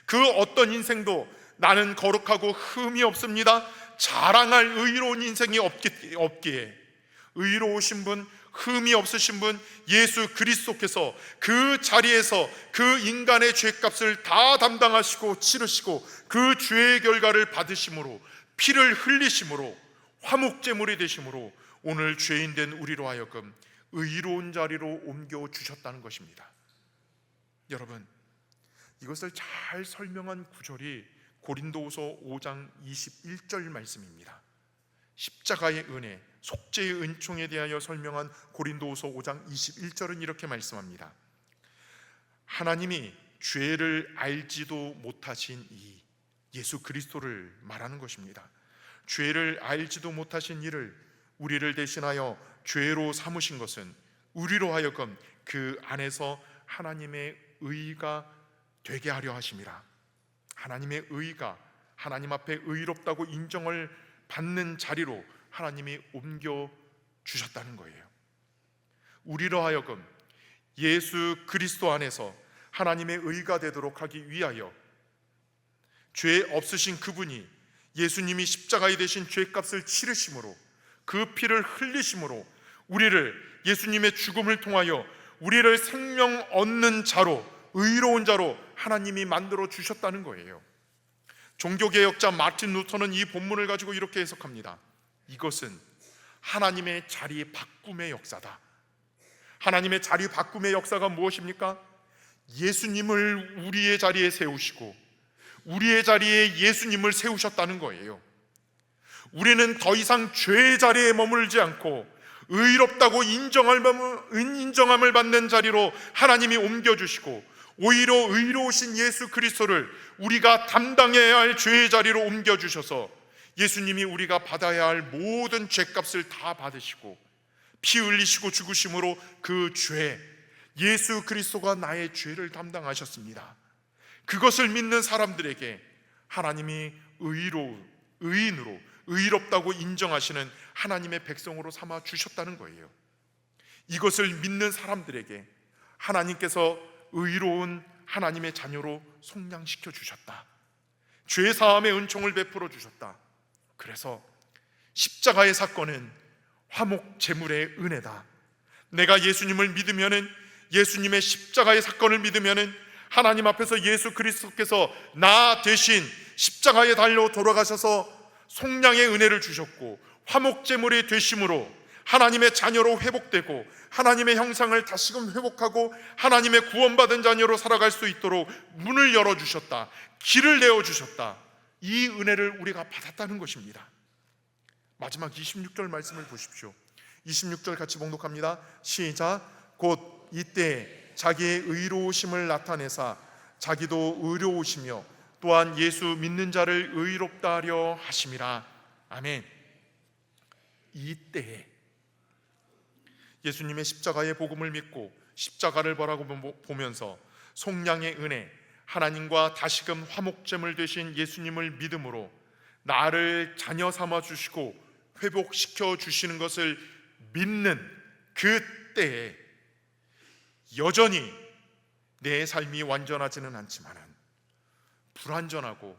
그 어떤 인생도 나는 거룩하고 흠이 없습니다, 자랑할 의로운 인생이 없기에 의로우신 분, 흠이 없으신 분 예수 그리스도께서 그 자리에서 그 인간의 죄값을 다 담당하시고 치르시고 그 죄의 결과를 받으심으로, 피를 흘리심으로, 화목제물이 되심으로 오늘 죄인된 우리로 하여금 의로운 자리로 옮겨 주셨다는 것입니다. 여러분, 이것을 잘 설명한 구절이 고린도후서 5장 21절 말씀입니다. 십자가의 은혜, 속죄의 은총에 대하여 설명한 고린도후서 5장 21절은 이렇게 말씀합니다. 하나님이 죄를 알지도 못하신 이 예수 그리스도를 말하는 것입니다. 죄를 알지도 못하신 이를 우리를 대신하여 죄로 삼으신 것은 우리로 하여금 그 안에서 하나님의 의가 되게 하려 하심이라. 하나님의 의가 하나님 앞에 의롭다고 인정을 받는 자리로 하나님이 옮겨 주셨다는 거예요. 우리로 하여금 예수 그리스도 안에서 하나님의 의가 되도록 하기 위하여 죄 없으신 그분이 예수님이 십자가에 대신 죄값을 치르심으로, 그 피를 흘리심으로 우리를 예수님의 죽음을 통하여 우리를 생명 얻는 자로, 의로운 자로 하나님이 만들어 주셨다는 거예요. 종교개혁자 마틴 루터는 이 본문을 가지고 이렇게 해석합니다. 이것은 하나님의 자리 바꿈의 역사다. 하나님의 자리 바꿈의 역사가 무엇입니까? 예수님을 우리의 자리에 세우시고 우리의 자리에 예수님을 세우셨다는 거예요. 우리는 더 이상 죄의 자리에 머물지 않고 의롭다고 인정함을 받는 자리로 하나님이 옮겨주시고, 오히려 의로우신 예수 그리스도를 우리가 담당해야 할 죄의 자리로 옮겨주셔서 예수님이 우리가 받아야 할 모든 죄값을 다 받으시고 피 흘리시고 죽으심으로 그 죄, 예수 그리스도가 나의 죄를 담당하셨습니다. 그것을 믿는 사람들에게 하나님이 의인으로, 의롭다고 인정하시는 하나님의 백성으로 삼아 주셨다는 거예요. 이것을 믿는 사람들에게 하나님께서 의로운 하나님의 자녀로 속량시켜 주셨다. 죄 사함의 은총을 베풀어 주셨다. 그래서 십자가의 사건은 화목 제물의 은혜다. 내가 예수님을 믿으면은, 예수님의 십자가의 사건을 믿으면은 하나님 앞에서 예수 그리스도께서 나 대신 십자가에 달려 돌아가셔서 속량의 은혜를 주셨고 화목제물이 되심으로 하나님의 자녀로 회복되고 하나님의 형상을 다시금 회복하고 하나님의 구원받은 자녀로 살아갈 수 있도록 문을 열어주셨다, 길을 내어주셨다. 이 은혜를 우리가 받았다는 것입니다. 마지막 26절 말씀을 보십시오. 26절 같이 봉독합니다. 시작. 곧 이때 자기의 의로우심을 나타내사 자기도 의로우시며 또한 예수 믿는 자를 의롭다 하려 하심이라. 아멘. 이때에 예수님의 십자가의 복음을 믿고 십자가를 보면서 속량의 은혜, 하나님과 다시금 화목제물 되신 예수님을 믿음으로 나를 자녀 삼아 주시고 회복시켜 주시는 것을 믿는 그때에 여전히 내 삶이 완전하지는 않지만은 불완전하고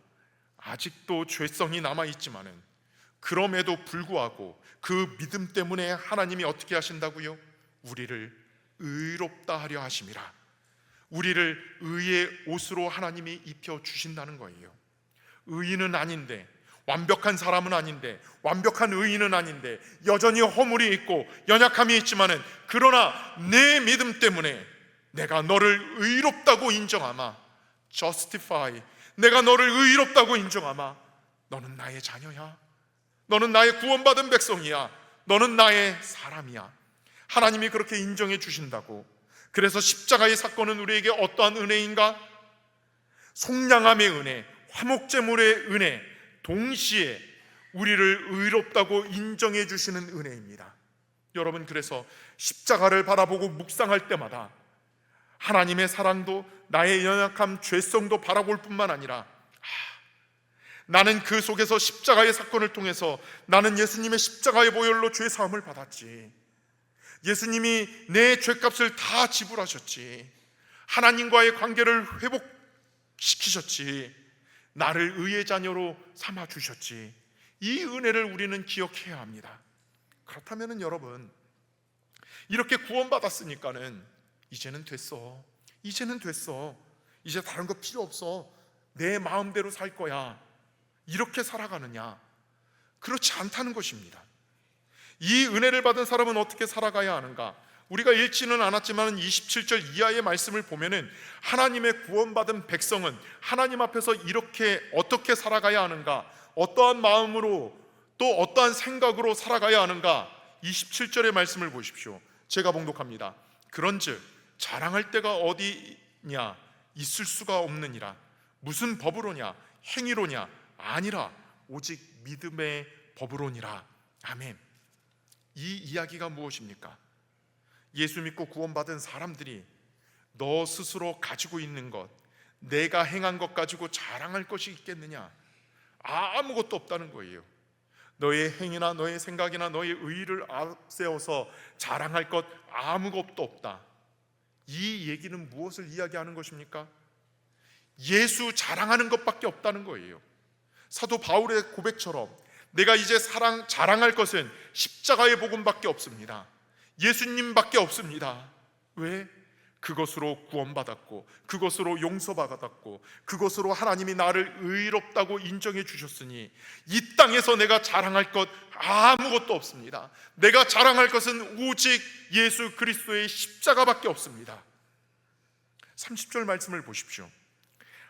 아직도 죄성이 남아있지만은 그럼에도 불구하고 그 믿음 때문에 하나님이 어떻게 하신다고요? 우리를 의롭다 하려 하심이라. 우리를 의의 옷으로 하나님이 입혀 주신다는 거예요. 의인은 아닌데, 완벽한 사람은 아닌데, 완벽한 의인은 아닌데 여전히 허물이 있고 연약함이 있지만은 그러나 내 믿음 때문에 내가 너를 의롭다고 인정하마. justify. 내가 너를 의롭다고 인정하마. 너는 나의 자녀야. 너는 나의 구원받은 백성이야. 너는 나의 사람이야. 하나님이 그렇게 인정해 주신다고. 그래서 십자가의 사건은 우리에게 어떠한 은혜인가? 속량함의 은혜, 화목제물의 은혜, 동시에 우리를 의롭다고 인정해 주시는 은혜입니다. 여러분, 그래서 십자가를 바라보고 묵상할 때마다 하나님의 사랑도 나의 연약함, 죄성도 바라볼 뿐만 아니라 나는 그 속에서 십자가의 사건을 통해서 나는 예수님의 십자가의 보혈로 죄 사함을 받았지. 예수님이 내 죄값을 다 지불하셨지. 하나님과의 관계를 회복시키셨지. 나를 의의 자녀로 삼아 주셨지. 이 은혜를 우리는 기억해야 합니다. 그렇다면 여러분, 이렇게 구원받았으니까는 이제는 됐어. 이제는 됐어. 이제 다른 거 필요 없어. 내 마음대로 살 거야. 이렇게 살아가느냐? 그렇지 않다는 것입니다. 이 은혜를 받은 사람은 어떻게 살아가야 하는가? 우리가 읽지는 않았지만 27절 이하의 말씀을 보면은 하나님의 구원받은 백성은 하나님 앞에서 이렇게 어떻게 살아가야 하는가? 어떠한 마음으로 또 어떠한 생각으로 살아가야 하는가? 27절의 말씀을 보십시오. 제가 봉독합니다. 그런즉 자랑할 데가 어디냐? 있을 수가 없느니라. 무슨 법으로냐? 행위로냐? 아니라 오직 믿음의 법으로니라. 아멘. 이 이야기가 무엇입니까? 예수 믿고 구원받은 사람들이 너 스스로 가지고 있는 것, 내가 행한 것 가지고 자랑할 것이 있겠느냐? 아무것도 없다는 거예요. 너의 행위나 너의 생각이나 너의 의의를 앞세워서 자랑할 것 아무것도 없다. 이 얘기는 무엇을 이야기하는 것입니까? 예수 자랑하는 것밖에 없다는 거예요. 사도 바울의 고백처럼 내가 이제 자랑할 것은 십자가의 복음밖에 없습니다. 예수님밖에 없습니다. 왜? 그것으로 구원받았고 그것으로 용서받았고 그것으로 하나님이 나를 의롭다고 인정해 주셨으니 이 땅에서 내가 자랑할 것 아무것도 없습니다. 내가 자랑할 것은 오직 예수 그리스도의 십자가밖에 없습니다. 30절 말씀을 보십시오.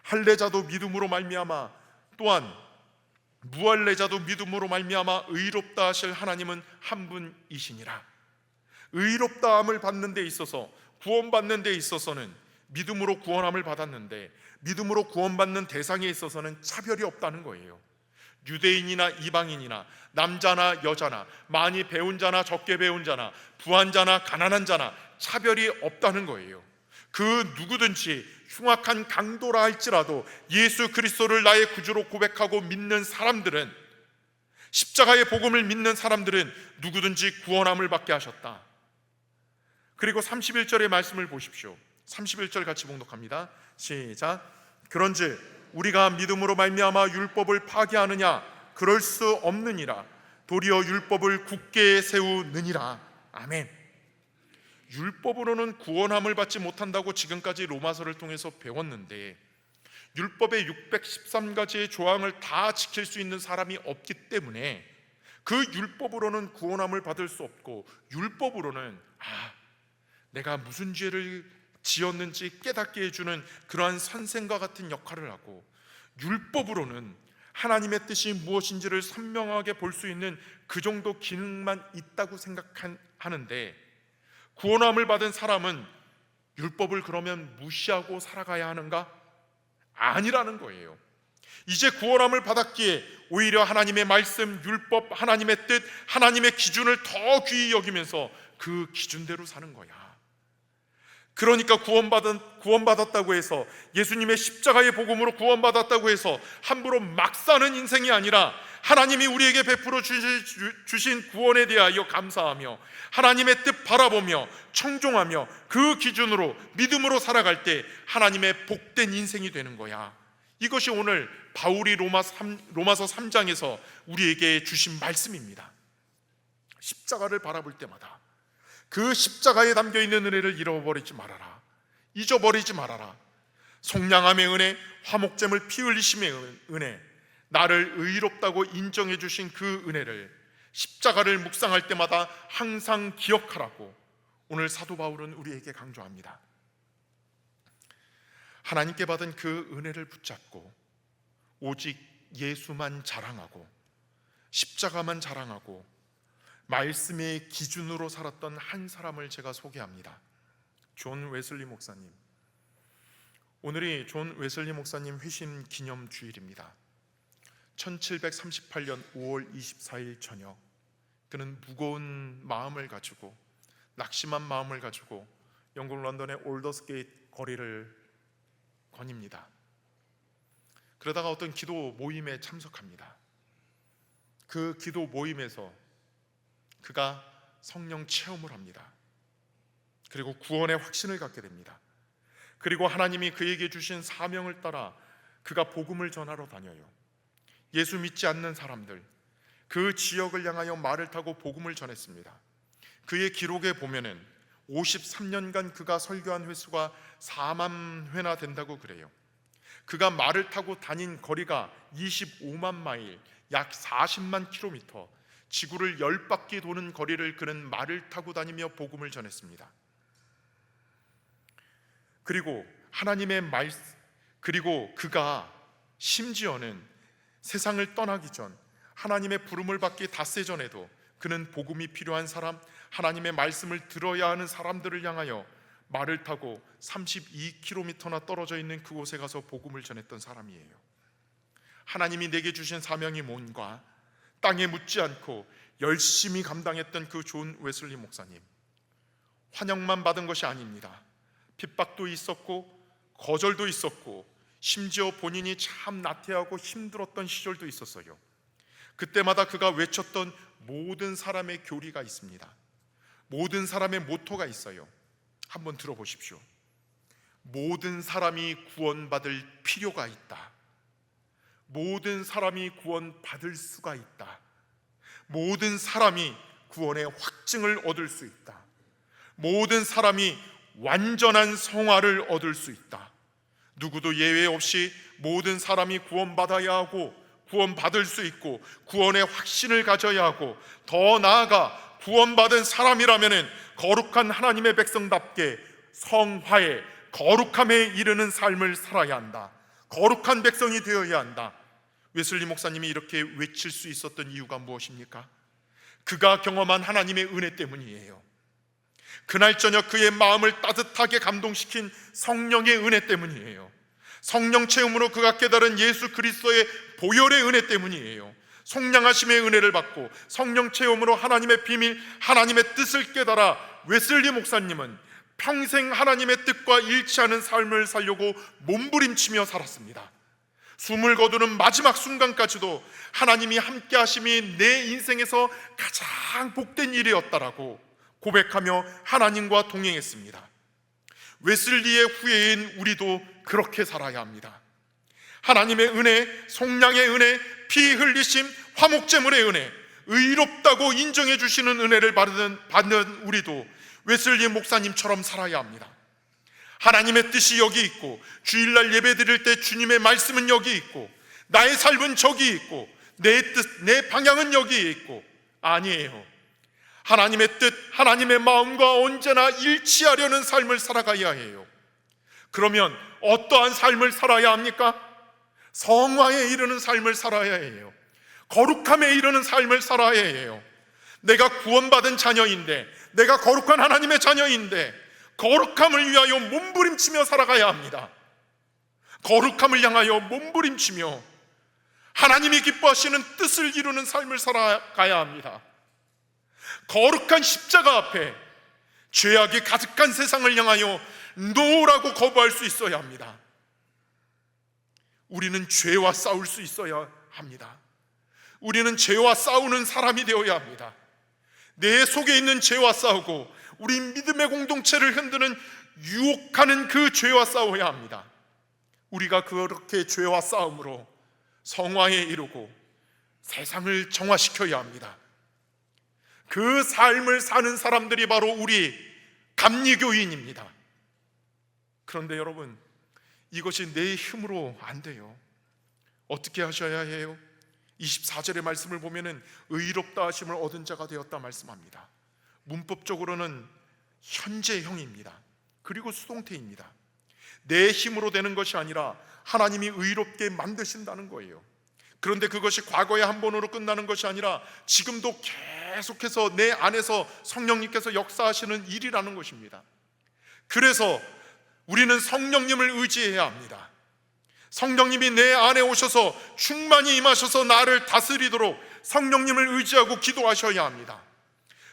할례자도 믿음으로 말미암아 또한 무할례자도 믿음으로 말미암아 의롭다 하실 하나님은 한 분이시니라. 의롭다함을 받는 데 있어서, 구원받는 데 있어서는 믿음으로 구원함을 받았는데 믿음으로 구원받는 대상에 있어서는 차별이 없다는 거예요. 유대인이나 이방인이나 남자나 여자나 많이 배운 자나 적게 배운 자나 부한 자나 가난한 자나 차별이 없다는 거예요. 그 누구든지 흉악한 강도라 할지라도 예수 그리스도를 나의 구주로 고백하고 믿는 사람들은, 십자가의 복음을 믿는 사람들은 누구든지 구원함을 받게 하셨다. 그리고 31절의 말씀을 보십시오. 31절 같이 봉독합니다. 시작. 그런즉 우리가 믿음으로 말미암아 율법을 파기하느냐? 그럴 수 없느니라. 도리어 율법을 굳게 세우느니라. 아멘. 율법으로는 구원함을 받지 못한다고 지금까지 로마서를 통해서 배웠는데 율법의 613가지의 조항을 다 지킬 수 있는 사람이 없기 때문에 그 율법으로는 구원함을 받을 수 없고, 율법으로는 내가 무슨 죄를 지었는지 깨닫게 해주는 그러한 선생과 같은 역할을 하고, 율법으로는 하나님의 뜻이 무엇인지를 선명하게 볼 수 있는 그 정도 기능만 있다고 생각하는데, 구원함을 받은 사람은 율법을 그러면 무시하고 살아가야 하는가? 아니라는 거예요. 이제 구원함을 받았기에 오히려 하나님의 말씀, 율법, 하나님의 뜻, 하나님의 기준을 더 귀히 여기면서 그 기준대로 사는 거야. 그러니까 구원받았다고 해서, 예수님의 십자가의 복음으로 구원받았다고 해서 함부로 막 사는 인생이 아니라, 하나님이 우리에게 베풀어 주신 구원에 대하여 감사하며 하나님의 뜻 바라보며 청종하며 그 기준으로 믿음으로 살아갈 때 하나님의 복된 인생이 되는 거야. 이것이 오늘 바울이 로마서 3장에서 우리에게 주신 말씀입니다. 십자가를 바라볼 때마다 그 십자가에 담겨있는 은혜를 잃어버리지 말아라. 잊어버리지 말아라. 속량함의 은혜, 화목제물 피 흘리심의 은혜, 나를 의롭다고 인정해 주신 그 은혜를 십자가를 묵상할 때마다 항상 기억하라고 오늘 사도 바울은 우리에게 강조합니다. 하나님께 받은 그 은혜를 붙잡고 오직 예수만 자랑하고 십자가만 자랑하고 말씀의 기준으로 살았던 한 사람을 제가 소개합니다. 존 웨슬리 목사님. 오늘이 존 웨슬리 목사님 회심 기념 주일입니다. 1738년 5월 24일 저녁, 그는 무거운 마음을 가지고, 낙심한 마음을 가지고 영국 런던의 올더스게이트 거리를 거닙니다. 그러다가 어떤 기도 모임에 참석합니다. 그 기도 모임에서 그가 성령 체험을 합니다. 그리고 구원의 확신을 갖게 됩니다. 그리고 하나님이 그에게 주신 사명을 따라 그가 복음을 전하러 다녀요. 예수 믿지 않는 사람들, 그 지역을 향하여 말을 타고 복음을 전했습니다. 그의 기록에 보면은 53년간 그가 설교한 횟수가 4만 회나 된다고 그래요. 그가 말을 타고 다닌 거리가 25만 마일, 약 40만 킬로미터, 지구를 10바퀴 도는 거리를 그는 말을 타고 다니며 복음을 전했습니다. 그리고 하나님의 말씀, 그리고 그가 심지어는 세상을 떠나기 전, 하나님의 부름을 받기 닷새 전에도 그는 복음이 필요한 사람, 하나님의 말씀을 들어야 하는 사람들을 향하여 말을 타고 32km나 떨어져 있는 그곳에 가서 복음을 전했던 사람이에요. 하나님이 내게 주신 사명이 뭔가 땅에 묻지 않고 열심히 감당했던 그 존 웨슬리 목사님, 환영만 받은 것이 아닙니다. 핍박도 있었고 거절도 있었고 심지어 본인이 참 나태하고 힘들었던 시절도 있었어요. 그때마다 그가 외쳤던 모든 사람의 교리가 있습니다. 모든 사람의 모토가 있어요. 한번 들어보십시오. 모든 사람이 구원받을 필요가 있다. 모든 사람이 구원받을 수가 있다. 모든 사람이 구원의 확증을 얻을 수 있다. 모든 사람이 완전한 성화를 얻을 수 있다. 누구도 예외 없이 모든 사람이 구원받아야 하고 구원받을 수 있고 구원의 확신을 가져야 하고, 더 나아가 구원받은 사람이라면 거룩한 하나님의 백성답게 성화에, 거룩함에 이르는 삶을 살아야 한다. 거룩한 백성이 되어야 한다. 웨슬리 목사님이 이렇게 외칠 수 있었던 이유가 무엇입니까? 그가 경험한 하나님의 은혜 때문이에요. 그날 저녁 그의 마음을 따뜻하게 감동시킨 성령의 은혜 때문이에요. 성령 체험으로 그가 깨달은 예수 그리스도의 보혈의 은혜 때문이에요. 속량하심의 은혜를 받고 성령 체험으로 하나님의 비밀, 하나님의 뜻을 깨달아 웨슬리 목사님은 평생 하나님의 뜻과 일치하는 삶을 살려고 몸부림치며 살았습니다. 숨을 거두는 마지막 순간까지도 하나님이 함께 하심이 내 인생에서 가장 복된 일이었다라고 고백하며 하나님과 동행했습니다. 웨슬리의 후예인 우리도 그렇게 살아야 합니다. 하나님의 은혜, 속량의 은혜, 피 흘리심, 화목제물의 은혜, 의롭다고 인정해 주시는 은혜를 받는 우리도 웨슬리 목사님처럼 살아야 합니다. 하나님의 뜻이 여기 있고, 주일날 예배 드릴 때 주님의 말씀은 여기 있고, 나의 삶은 저기 있고, 내 뜻, 내 방향은 여기에 있고, 아니에요. 하나님의 뜻, 하나님의 마음과 언제나 일치하려는 삶을 살아가야 해요. 그러면 어떠한 삶을 살아야 합니까? 성화에 이르는 삶을 살아야 해요. 거룩함에 이르는 삶을 살아야 해요. 내가 구원받은 자녀인데, 내가 거룩한 하나님의 자녀인데, 거룩함을 위하여 몸부림치며 살아가야 합니다. 거룩함을 향하여 몸부림치며 하나님이 기뻐하시는 뜻을 이루는 삶을 살아가야 합니다. 거룩한 십자가 앞에 죄악이 가득한 세상을 향하여 노라고 거부할 수 있어야 합니다. 우리는 죄와 싸울 수 있어야 합니다. 우리는 죄와 싸우는 사람이 되어야 합니다. 내 속에 있는 죄와 싸우고 우리 믿음의 공동체를 흔드는 유혹하는 그 죄와 싸워야 합니다. 우리가 그렇게 죄와 싸움으로 성화에 이르고 세상을 정화시켜야 합니다. 그 삶을 사는 사람들이 바로 우리 감리교인입니다. 그런데 여러분, 이것이 내 힘으로 안 돼요. 어떻게 하셔야 해요? 24절의 말씀을 보면은 의롭다 하심을 얻은 자가 되었다 말씀합니다. 문법적으로는 현재형입니다. 그리고 수동태입니다. 내 힘으로 되는 것이 아니라 하나님이 의롭게 만드신다는 거예요. 그런데 그것이 과거의 한 번으로 끝나는 것이 아니라 지금도 계속해서 내 안에서 성령님께서 역사하시는 일이라는 것입니다. 그래서 우리는 성령님을 의지해야 합니다. 성령님이 내 안에 오셔서 충만히 임하셔서 나를 다스리도록 성령님을 의지하고 기도하셔야 합니다.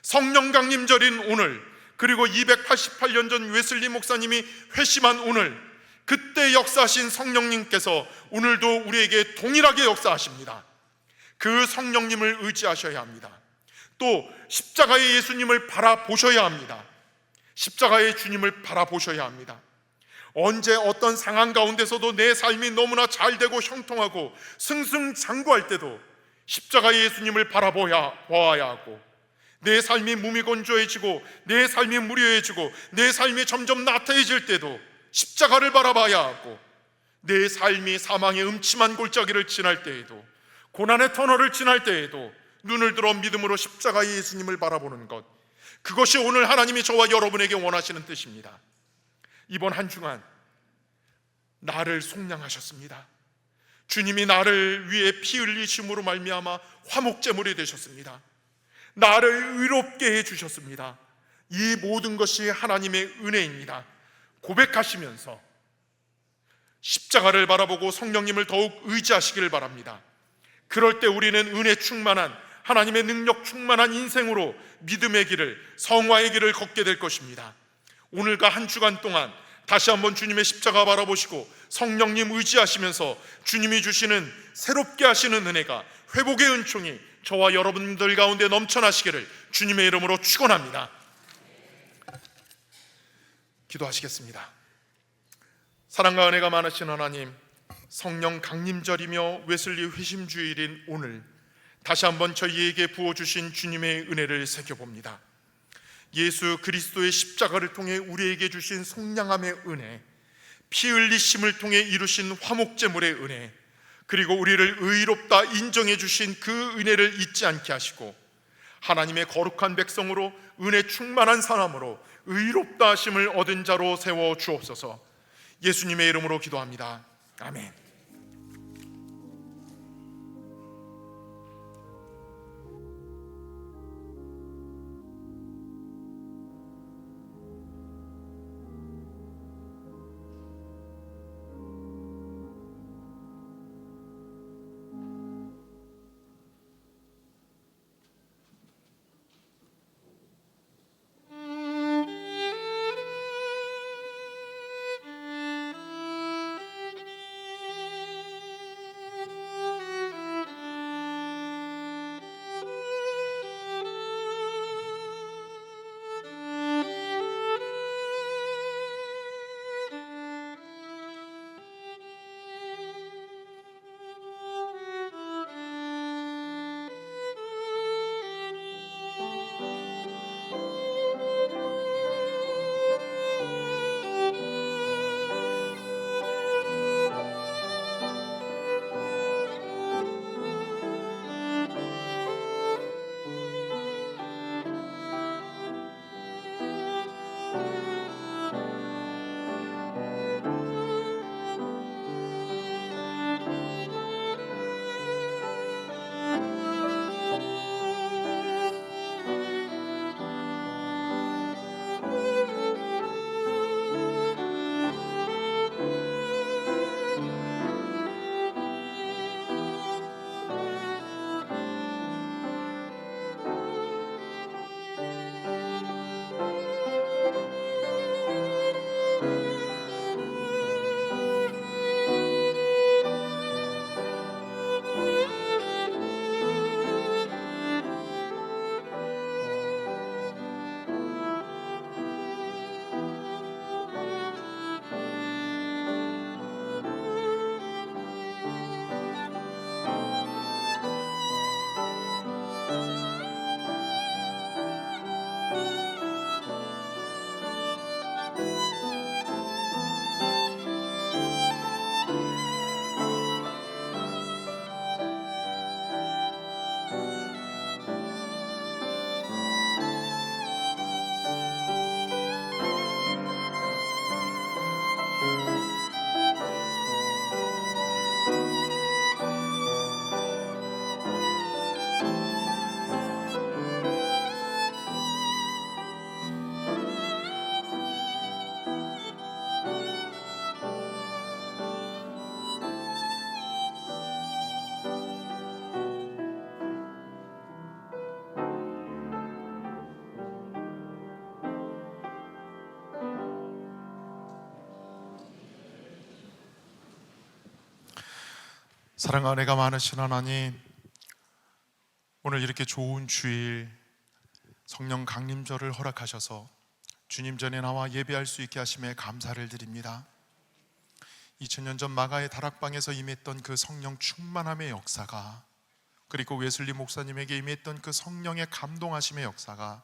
성령 강림절인 오늘, 그리고 288년 전 웨슬리 목사님이 회심한 오늘, 그때 역사하신 성령님께서 오늘도 우리에게 동일하게 역사하십니다. 그 성령님을 의지하셔야 합니다. 또 십자가의 예수님을 바라보셔야 합니다. 십자가의 주님을 바라보셔야 합니다. 언제 어떤 상황 가운데서도 내 삶이 너무나 잘되고 형통하고 승승장구할 때도 십자가의 예수님을 바라보아야 하고, 내 삶이 무미건조해지고 내 삶이 무료해지고 내 삶이 점점 나태해질 때도 십자가를 바라봐야 하고, 내 삶이 사망의 음침한 골짜기를 지날 때에도, 고난의 터널을 지날 때에도 눈을 들어 믿음으로 십자가의 예수님을 바라보는 것, 그것이 오늘 하나님이 저와 여러분에게 원하시는 뜻입니다. 이번 한 주간 나를 속량하셨습니다. 주님이 나를 위해 피 흘리심으로 말미암아 화목제물이 되셨습니다. 나를 의롭게 해주셨습니다. 이 모든 것이 하나님의 은혜입니다. 고백하시면서 십자가를 바라보고 성령님을 더욱 의지하시기를 바랍니다. 그럴 때 우리는 은혜 충만한, 하나님의 능력 충만한 인생으로 믿음의 길을, 성화의 길을 걷게 될 것입니다. 오늘과 한 주간 동안 다시 한번 주님의 십자가 바라보시고 성령님 의지하시면서 주님이 주시는 새롭게 하시는 은혜가, 회복의 은총이 저와 여러분들 가운데 넘쳐나시기를 주님의 이름으로 축원합니다. 기도하시겠습니다. 사랑과 은혜가 많으신 하나님, 성령 강림절이며 웨슬리 회심주일인 오늘 다시 한번 저희에게 부어주신 주님의 은혜를 새겨봅니다. 예수 그리스도의 십자가를 통해 우리에게 주신 속량함의 은혜, 피 흘리심을 통해 이루신 화목제물의 은혜, 그리고 우리를 의롭다 인정해 주신 그 은혜를 잊지 않게 하시고, 하나님의 거룩한 백성으로 은혜 충만한 사람으로 의롭다 하심을 얻은 자로 세워 주옵소서. 예수님의 이름으로 기도합니다. 아멘. 사랑 은혜가 많으신 하나님, 오늘 이렇게 좋은 주일 성령 강림절을 허락하셔서 주님 전에 나와 예배할 수 있게 하심에 감사를 드립니다. 2000년 전 마가의 다락방에서 임했던 그 성령 충만함의 역사가, 그리고 웨슬리 목사님에게 임했던 그 성령의 감동하심의 역사가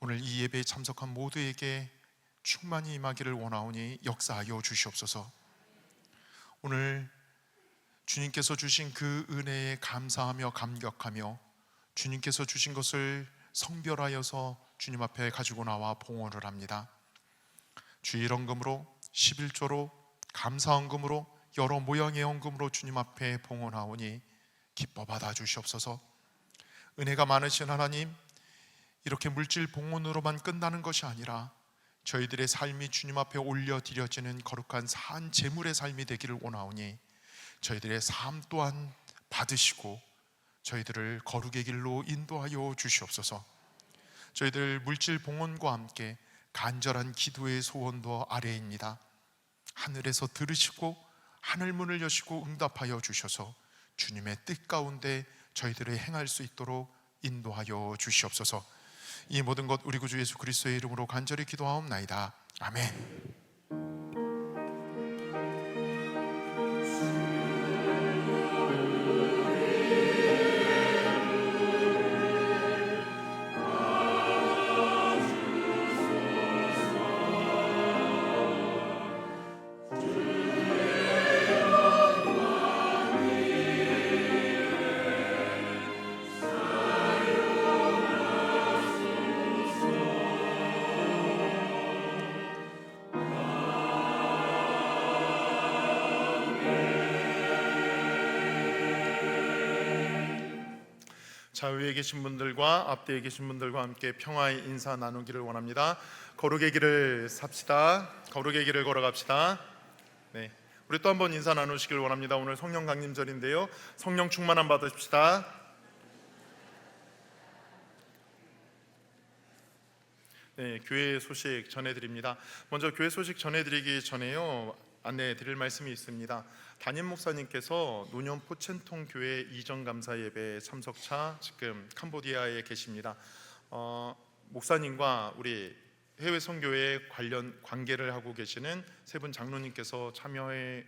오늘 이 예배에 참석한 모두에게 충만히 임하기를 원하오니 역사하여 주시옵소서. 오늘 주님께서 주신 그 은혜에 감사하며 감격하며 주님께서 주신 것을 성별하여서 주님 앞에 가지고 나와 봉헌을 합니다. 주일 헌금으로, 11조로, 감사 헌금으로, 여러 모양의 헌금으로 주님 앞에 봉헌하오니 기뻐 받아 주시옵소서. 은혜가 많으신 하나님, 이렇게 물질 봉헌으로만 끝나는 것이 아니라 저희들의 삶이 주님 앞에 올려드려지는 거룩한 산 제물의 삶이 되기를 원하오니 저희들의 삶 또한 받으시고 저희들을 거룩의 길로 인도하여 주시옵소서. 저희들 물질 봉헌과 함께 간절한 기도의 소원도 아래입니다. 하늘에서 들으시고 하늘 문을 여시고 응답하여 주셔서 주님의 뜻 가운데 저희들을 행할 수 있도록 인도하여 주시옵소서. 이 모든 것 우리 구주 예수 그리스도의 이름으로 간절히 기도하옵나이다. 아멘. 좌우에 계신 분들과 앞뒤에 계신 분들과 함께 평화의 인사 나누기를 원합니다. 거룩의 길을 삽시다. 거룩의 길을 걸어갑시다. 네, 우리 또 한 번 인사 나누시길 원합니다. 오늘 성령 강림절인데요, 성령 충만함 받으십시다. 네, 교회 소식 전해드립니다. 먼저 교회 소식 전해드리기 전에요, 안내해 드릴 말씀이 있습니다. 담임 목사님께서 노년 포첸통 교회 이전 감사 예배 참석차 지금 캄보디아에 계십니다. 목사님과 우리 해외 선교회 관련 관계를 하고 계시는 세 분 장로님께서 참여해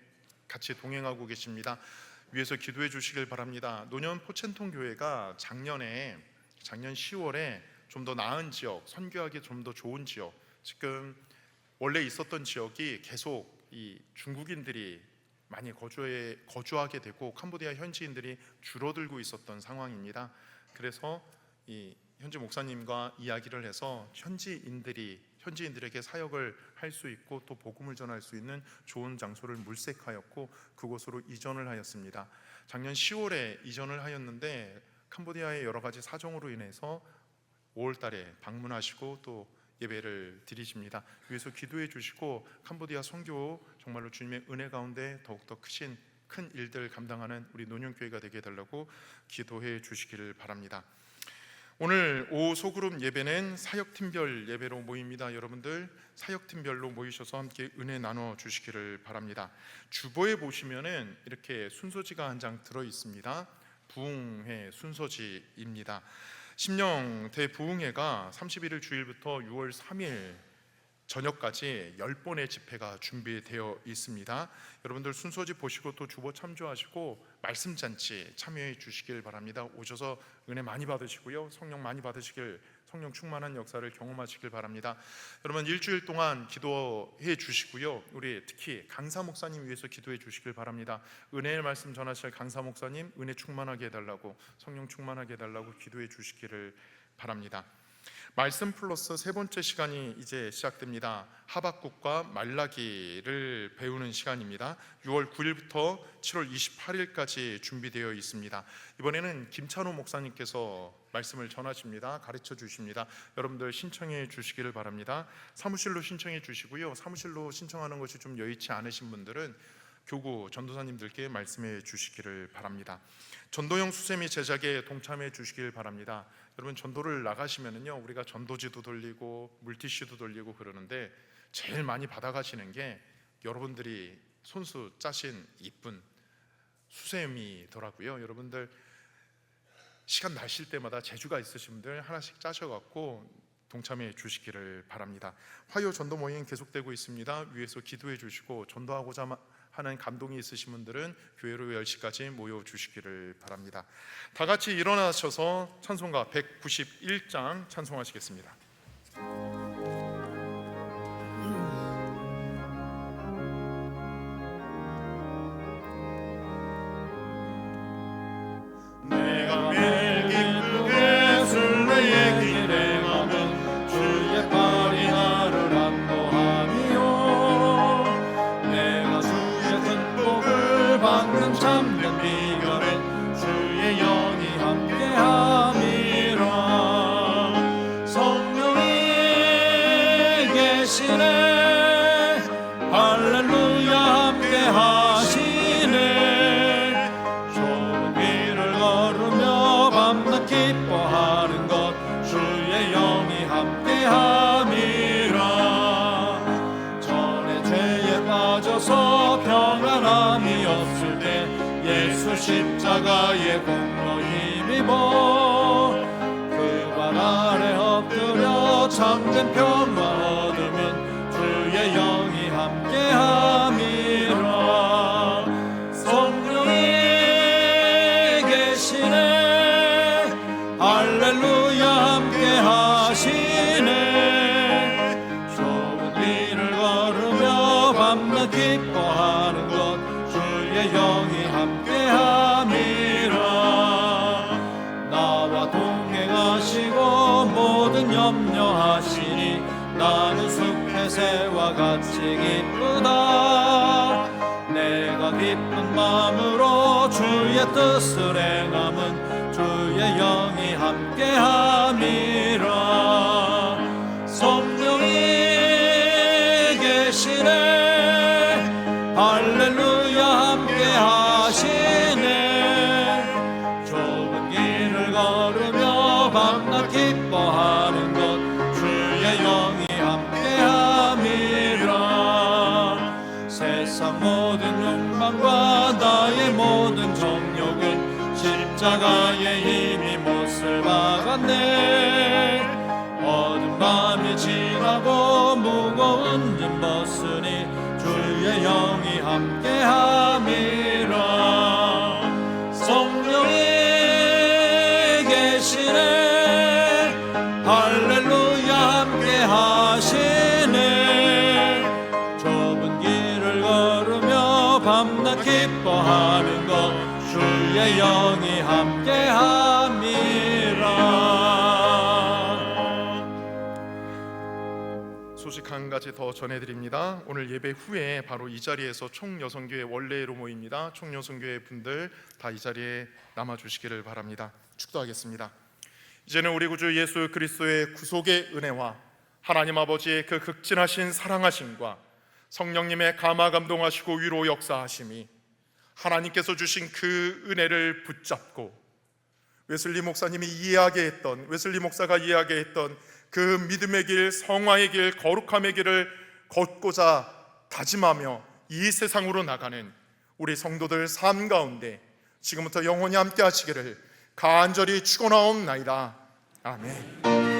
같이 동행하고 계십니다. 위에서 기도해 주시길 바랍니다. 노년 포첸통 교회가 작년 10월에 좀 더 나은 지역, 선교하기 좀 더 좋은 지역, 지금 원래 있었던 지역이 계속 이 중국인들이 많이 거주하게 되고 캄보디아 현지인들이 줄어들고 있었던 상황입니다. 그래서 이 현지 목사님과 이야기를 해서 현지인들에게 사역을 할 수 있고 또 복음을 전할 수 있는 좋은 장소를 물색하였고 그곳으로 이전을 하였습니다. 작년 10월에 이전을 하였는데 캄보디아의 여러 가지 사정으로 인해서 5월 달에 방문하시고 또 예배를 드리십니다. 위에서 기도해 주시고 캄보디아 선교 정말로 주님의 은혜 가운데 더욱더 큰 일들 감당하는 우리 노년교회가 되게 해달라고 기도해 주시기를 바랍니다. 오늘 오후 소그룹 예배는 사역팀별 예배로 모입니다. 여러분들 사역팀별로 모이셔서 함께 은혜 나눠 주시기를 바랍니다. 주보에 보시면은 이렇게 순서지가 한 장 들어 있습니다. 부흥회 순서지입니다. 심령 대부흥회가 31일 주일부터 6월 3일 저녁까지 10번의 집회가 준비되어 있습니다. 여러분들 순서지 보시고 또 주보 참조하시고 말씀잔치 참여해 주시길 바랍니다. 오셔서 은혜 많이 받으시고요, 성령 많이 받으시길, 성령 충만한 역사를 경험하시길 바랍니다. 여러분 일주일 동안 기도해 주시고요, 우리 특히 강사 목사님 위해서 기도해 주시길 바랍니다. 은혜의 말씀 전하실 강사 목사님 은혜 충만하게 해달라고, 성령 충만하게 해달라고 기도해 주시기를 바랍니다. 말씀 플러스 세 번째 시간이 이제 시작됩니다. 하박국과 말라기를 배우는 시간입니다. 6월 9일부터 7월 28일까지 준비되어 있습니다. 이번에는 김찬호 목사님께서 말씀을 전하십니다. 가르쳐 주십니다. 여러분들 신청해 주시기를 바랍니다. 사무실로 신청해 주시고요, 사무실로 신청하는 것이 좀 여의치 않으신 분들은 교구 전도사님들께 말씀해 주시기를 바랍니다. 전도형 수세미 제작에 동참해 주시길 바랍니다. 여러분 전도를 나가시면은요, 우리가 전도지도 돌리고 물티슈도 돌리고 그러는데 제일 많이 받아가시는 게 여러분들이 손수 짜신 이쁜 수세미더라고요. 여러분들 시간 나실 때마다 재주가 있으신 분들 하나씩 짜셔갖고 동참해 주시기를 바랍니다. 화요 전도 모임 계속되고 있습니다. 위에서 기도해 주시고 전도하고자 하는 감동이 있으신 분들은 교회로 10시까지 모여 주시기를 바랍니다. 다 같이 일어나셔서 찬송가 191장 찬송하시겠습니다. 내가 매일 기쁘게 순례의 길에 가면 주의 팔이 나를 안보하니요. 내가 주의 큰 복을 받는 참된 비결은 주의 영이 함께함이라. 성령이 계시네. 할렐루야 함께하시네. 좁은 길을 걸으며 밤낮 기뻐하는 것 주의 영이 함께함이라. 전에 죄에 빠져서 평안함이 없을 때 예수 십자가의 공로 힘입어 그 발 아래 엎드려 참된 평화 얻으면 주의 영이 함께함이라. 성령이 계시네. 할렐루야 함께하시네. 좁은 길을 걸으며 밤낮 기뻐하는 것 주의 영이 함께함이라. 나와 동행하시고 모든 염려하시니 나는 숲의 새와 같이 기쁘다. 내가 기쁜 마음으로 주의 뜻을 행함은 주의 영이 함께함이라. 성령이 계시네. 할렐루야 함께하시네. 좁은 길을 걸으며 밤낮 기뻐하는 것 주의 영이 함께함이라. 세상 모든 욕망과 나의 모든 정욕은 십자가의 힘이 못을 박았네. 어두운 밤이 지나고 무거운 짐 벗으니 주의 영이 함께함이라. 성령이 계시네. 할렐루야 함께하시네. 좁은 길을 걸으며 밤낮 기뻐하는 것 주의 영이 함께함이라. 소식 한 가지 더 전해드립니다. 오늘 예배 후에 바로 이 자리에서 총여성교회 원래로 모입니다. 총여성교회 분들 다 이 자리에 남아주시기를 바랍니다. 축도하겠습니다. 이제는 우리 구주 예수 그리스도의 구속의 은혜와 하나님 아버지의 그 극진하신 사랑하심과 성령님의 감화 감동하시고 위로 역사하심이 하나님께서 주신 그 은혜를 붙잡고 웨슬리 목사님이 이해하게 했던, 웨슬리 목사가 이해하게 했던 그 믿음의 길, 성화의 길, 거룩함의 길을 걷고자 다짐하며 이 세상으로 나가는 우리 성도들 삶 가운데 지금부터 영원히 함께 하시기를 간절히 축원하옵나이다. 아멘.